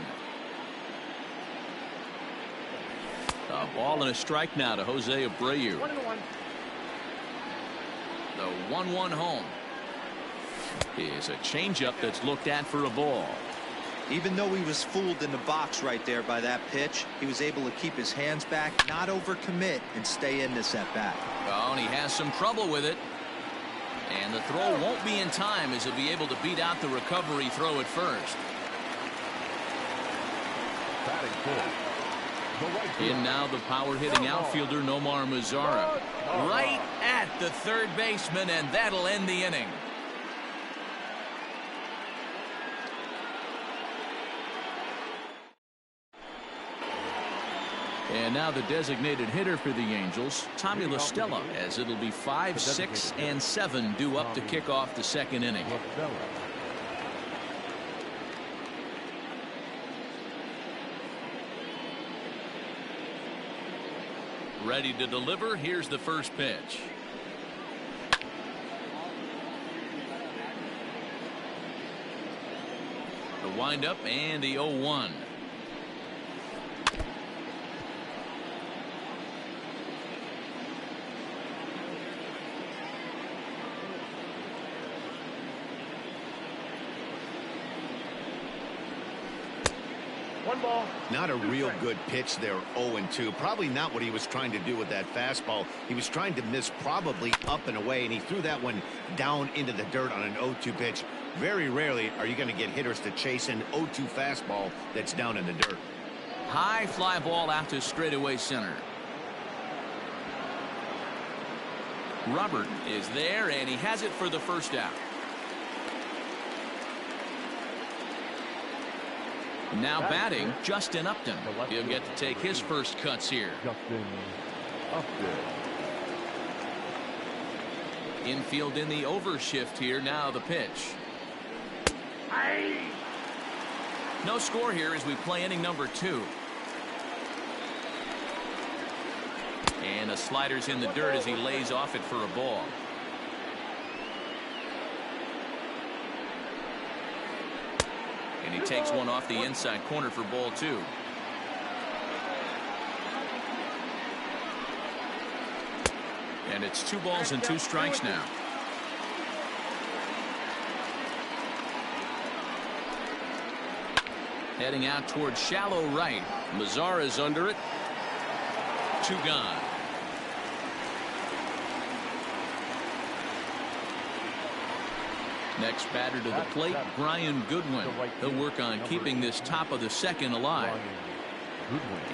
A ball and a strike now to Jose Abreu. 1-1. The 1-1 home is a changeup that's looked at for a ball. Even though he was fooled in the box right there by that pitch, he was able to keep his hands back, not overcommit, and stay in this at bat. Oh, and he has some trouble with it. And the throw won't be in time as he'll be able to beat out the recovery throw at first. Batting full. In now the power-hitting outfielder Nomar Mazara. Right at the third baseman, and that'll end the inning. And now the designated hitter for the Angels, Tommy La Stella, as it'll be 5, 6, and 7 due up to kick off the second inning. Ready to deliver. Here's the first pitch. The windup and the 0-1. Not a real good pitch there, 0-2. Probably not what he was trying to do with that fastball. He was trying to miss probably up and away, and he threw that one down into the dirt on an 0-2 pitch. Very rarely are you going to get hitters to chase an 0-2 fastball that's down in the dirt. High fly ball out to straightaway center. Robert is there, and he has it for the first out. Now batting, Justin Upton. He'll get to take his first cuts here. Justin Upton. Infield in the overshift here. Now the pitch. No score here as we play inning number 2. And the slider's in the dirt as he lays off it for a ball. And he takes one off the inside corner for ball 2. And it's 2 balls and 2 strikes now. Heading out towards shallow right. Mazara's under it. 2 gone. Next batter to the plate, Brian Goodwin. He'll work on keeping this top of the second alive.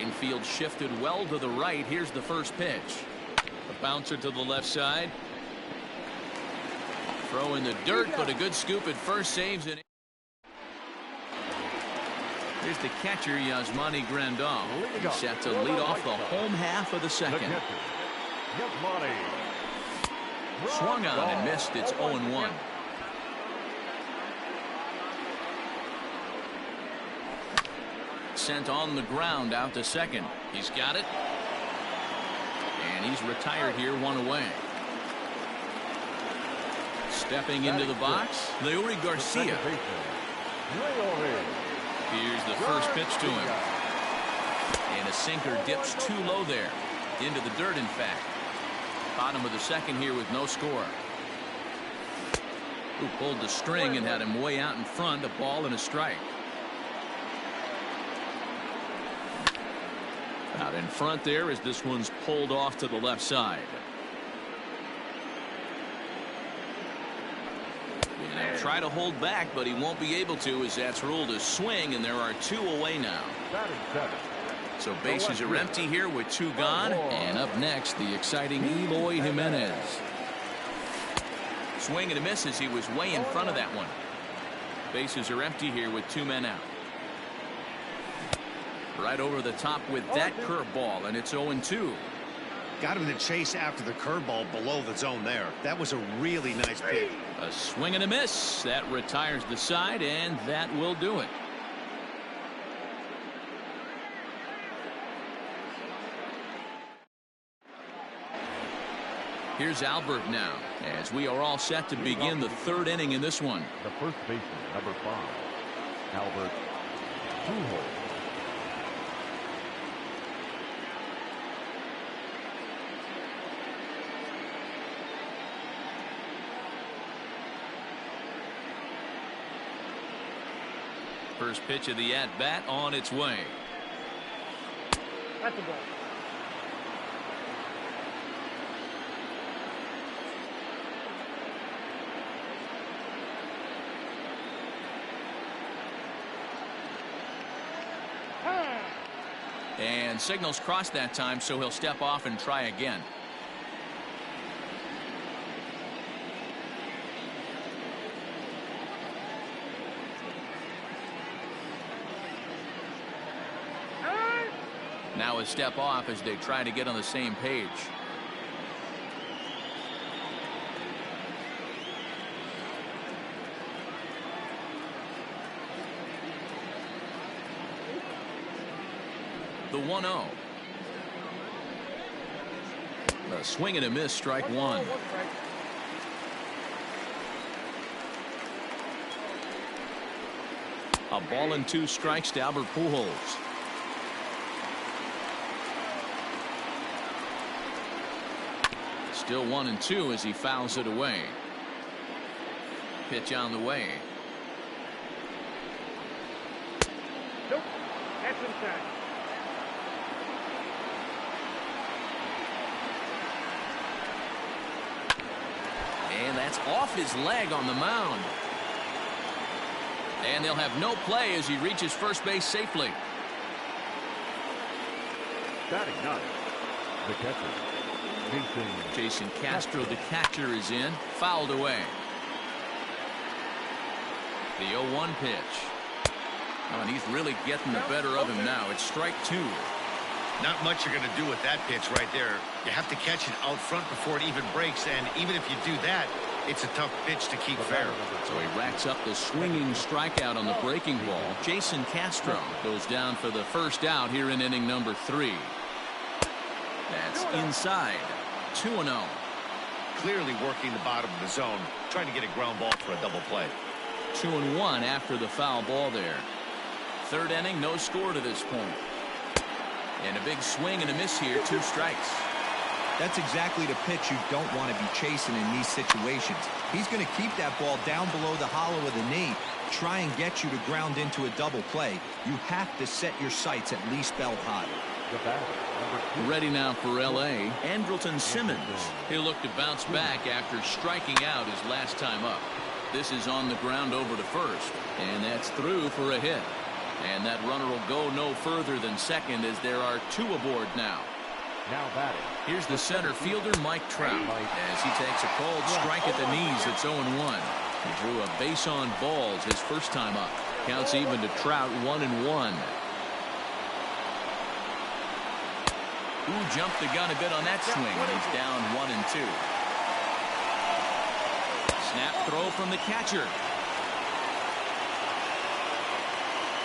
Infield shifted well to the right. Here's the first pitch. A bouncer to the left side. Throw in the dirt, but a good scoop at first, saves it. Here's the catcher, Yasmani Grandal. He's set to lead off the home half of the second. Swung on and missed. It's 0-1. Sent on the ground out to second. He's got it. And he's retired here, 1 away. Stepping into the box, Leury Garcia. Here's the first pitch to him. And a sinker dips too low there. Into the dirt, in fact. Bottom of the second here with no score. Who pulled the string and had him way out in front. A ball and a strike. Out in front there as this one's pulled off to the left side. And he'll try to hold back, but he won't be able to as that's ruled a swing, and there are 2 away now. So bases are empty here with 2 gone. And up next, the exciting Eloy Jimenez. Swing and a miss as he was way in front of that one. Bases are empty here with 2 men out. Right over the top with that curveball, and it's 0-2. Got him to chase after the curveball below the zone there. That was a really nice pitch. A swing and a miss. That retires the side, and that will do it. Here's Albert now, as we are all set to begin the 3rd inning in this one. The first baseman, number 5, Albert Pujols. first pitch of the at-bat on its way. That's a ball. And signals crossed that time, so he'll step off and try again. Now a step off as they try to get on the same page. The 1-0. A swing and a miss, strike one. A ball and 2 strikes to Albert Pujols. Still 1-2 as he fouls it away. Pitch on the way. Nope. That's inside. And that's off his leg on the mound. And they'll have no play as he reaches first base safely. Batting ninth, the catcher, Jason Castro, the catcher, is in. Fouled away. The 0-1 pitch. Oh, and he's really getting the better of him now. It's strike 2. Not much you're going to do with that pitch right there. You have to catch it out front before it even breaks, and even if you do that, it's a tough pitch to keep fair. So he racks up the swinging strikeout on the breaking ball. Jason Castro goes down for the first out here in inning number 3. That's inside. 2-0. Clearly working the bottom of the zone, trying to get a ground ball for a double play. 2-1 after the foul ball there. Third inning, no score to this point. And a big swing and a miss here, 2 strikes. That's exactly the pitch you don't want to be chasing in these situations. He's going to keep that ball down below the hollow of the knee, try and get you to ground into a double play. You have to set your sights at least belt high. Ready now for L.A., Andrelton Simmons. He'll look to bounce back after striking out his last time up. This is on the ground over to first, and that's through for a hit. And that runner will go no further than second as there are 2 aboard now. now batting. Here's the center fielder, Mike Trout, as he takes a cold strike at the knees. It's 0-1. He drew a base on balls his first time up. Counts even to Trout, 1-1. Ooh, jumped the gun a bit on that swing, and he's down 1-2. Snap throw from the catcher.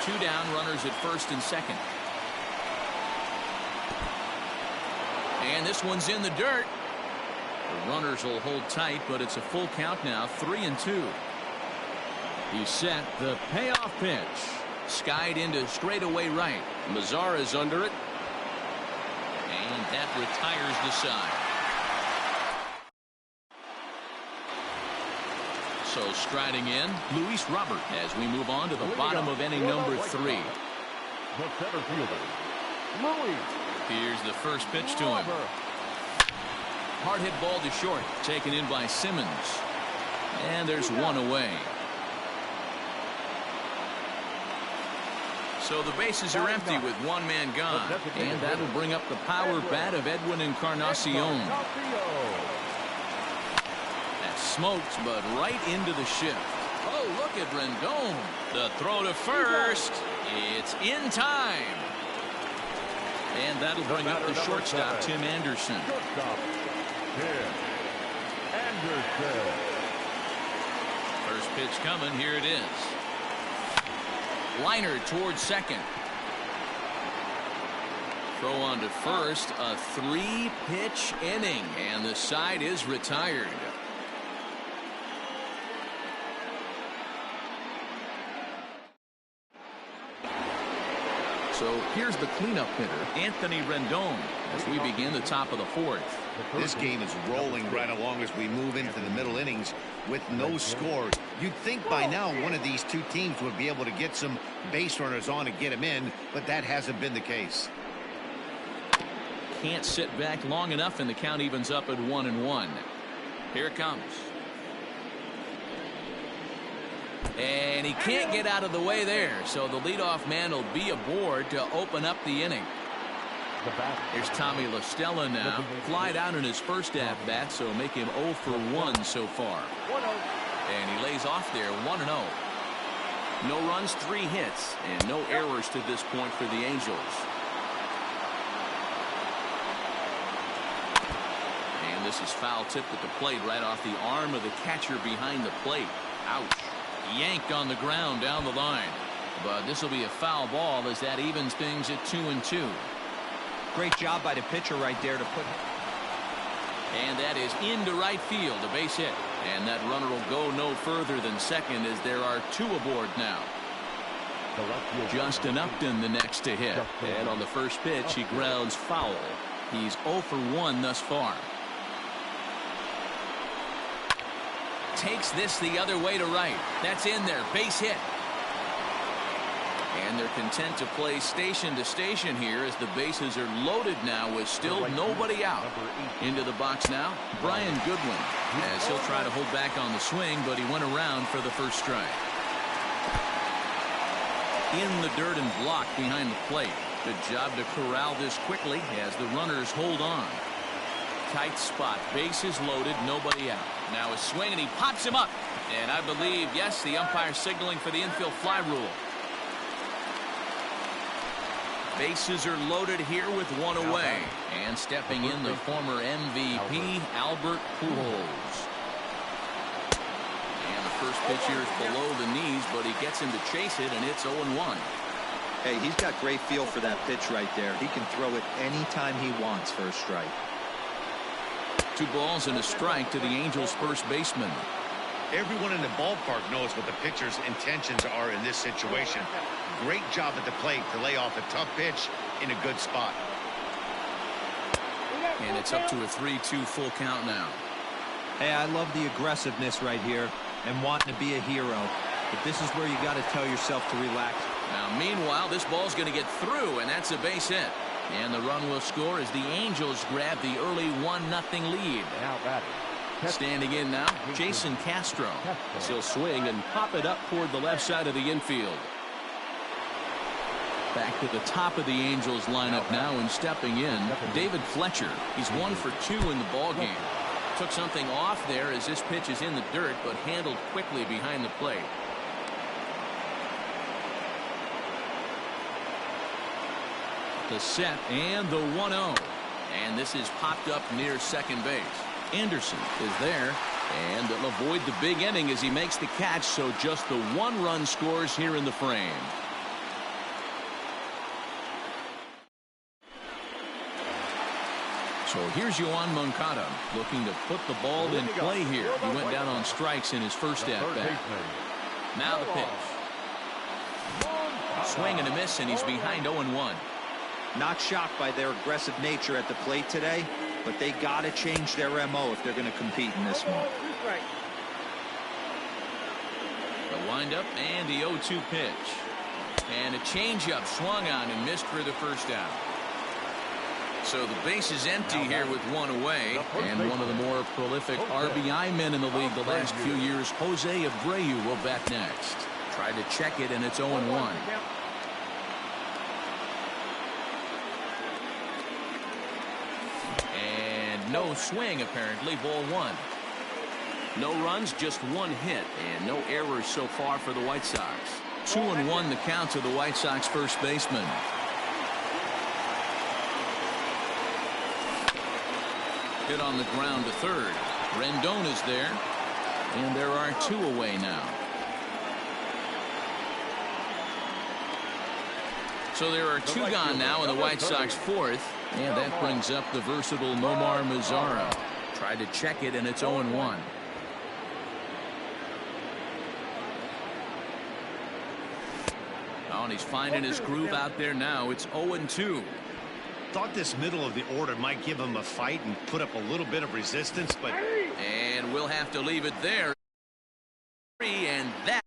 2 down, runners at first and second. And this one's in the dirt. The runners will hold tight, but it's a full count now, 3-2. He's set the payoff pitch. Skied into straightaway right. Mazara's under it. And that retires the side. So striding in, Luis Robert as we move on to the bottom of inning number 3. The center fielder, Luis. Here's the first pitch to him. Hard hit ball to short, taken in by Simmons. And there's one away. So the bases are empty with one man gone. And that'll bring up the power bat of Edwin Encarnacion. That smoked, but right into the shift. Oh, look at Rendon. The throw to first. It's in time. And that'll bring up the shortstop, Tim Anderson. Shortstop, Tim Anderson. First pitch coming. Here it is. Liner towards second. Throw on to first. A 3-pitch inning, and the side is retired. So here's the cleanup hitter, Anthony Rendon, as we begin the top of the fourth. This game is rolling right along as we move into the middle innings with no scores. You'd think by now one of these two teams would be able to get some base runners on and get them in, but that hasn't been the case. Can't sit back long enough, and the count evens up at 1-1. Here it comes. And he can't get out of the way there, so the leadoff man will be aboard to open up the inning. Here's Tommy La Stella now. Flied out in his first at-bat, so make him 0 for 1 so far. And he lays off there, 1-0. No runs, 3 hits, and no errors to this point for the Angels. And this is foul tipped at the plate right off the arm of the catcher behind the plate. Ouch. Yanked on the ground down the line. But this will be a foul ball as that evens things at 2-2. Great job by the pitcher right there to put. And that is into right field, a base hit. And that runner will go no further than second as there are 2 aboard now. Justin Upton the next to hit. And on the first pitch, he grounds foul. He's 0 for 1 thus far. Takes this the other way to right. That's in there. Base hit. And they're content to play station to station here as the bases are loaded now with still nobody out. Into the box now, Brian Goodwin, as he'll try to hold back on the swing, but he went around for the first strike. In the dirt and blocked behind the plate. Good job to corral this quickly as the runners hold on. Tight spot, bases loaded, nobody out. Now a swing, and he pops him up. And I believe, yes, the umpire signaling for the infield fly rule. Bases are loaded here with 1 away. And stepping in, the former MVP, Albert Pujols. And the first pitch here is below the knees, but he gets him to chase it, and it's 0-1. Hey, he's got great feel for that pitch right there. He can throw it anytime he wants for a strike. 2 balls and a strike to the Angels' first baseman. Everyone in the ballpark knows what the pitcher's intentions are in this situation. Great job at the plate to lay off a tough pitch in a good spot. And it's up to a 3-2 full count now. Hey, I love the aggressiveness right here and wanting to be a hero. But this is where you got to tell yourself to relax. Now, meanwhile, this ball's going to get through, and that's a base hit. And the run will score as the Angels grab the early 1-0 lead. Now batting. Standing in now, Jason Castro. As he'll swing and pop it up toward the left side of the infield. Back to the top of the Angels lineup now, and stepping in, David Fletcher. He's 1 for 2 in the ballgame. Took something off there as this pitch is in the dirt, but handled quickly behind the plate. The set and the 1-0. And this is popped up near second base. Anderson is there, and they'll avoid the big inning as he makes the catch, so just the 1 run scores here in the frame. So here's Yoan Moncada looking to put the ball in play here. He went down on strikes in his first at-bat. Now the pitch. Swing and a miss, and he's behind 0-1. Not shocked by their aggressive nature at the plate today, but they got to change their MO if they're going to compete in this one. The windup and the 0-2 pitch. And a changeup swung on and missed for the first out. So the base is empty here with 1 away. And one of the more prolific RBI men in the league the last few years, Jose Abreu, will bat next. Tried to check it, and it's 0-1. No swing, apparently. Ball 1. No runs, just 1 hit, and no errors so far for the White Sox. 2-1 the count to the White Sox first baseman. Hit on the ground to third. Rendon is there, and there are 2 away now. So there are 2 gone now in the White Sox fourth. And that brings up the versatile Nomar Mazara. Tried to check it, and it's 0-1. Well, and he's finding his groove out there now. It's 0-2. Thought this middle of the order might give him a fight and put up a little bit of resistance, but... And we'll have to leave it there. And that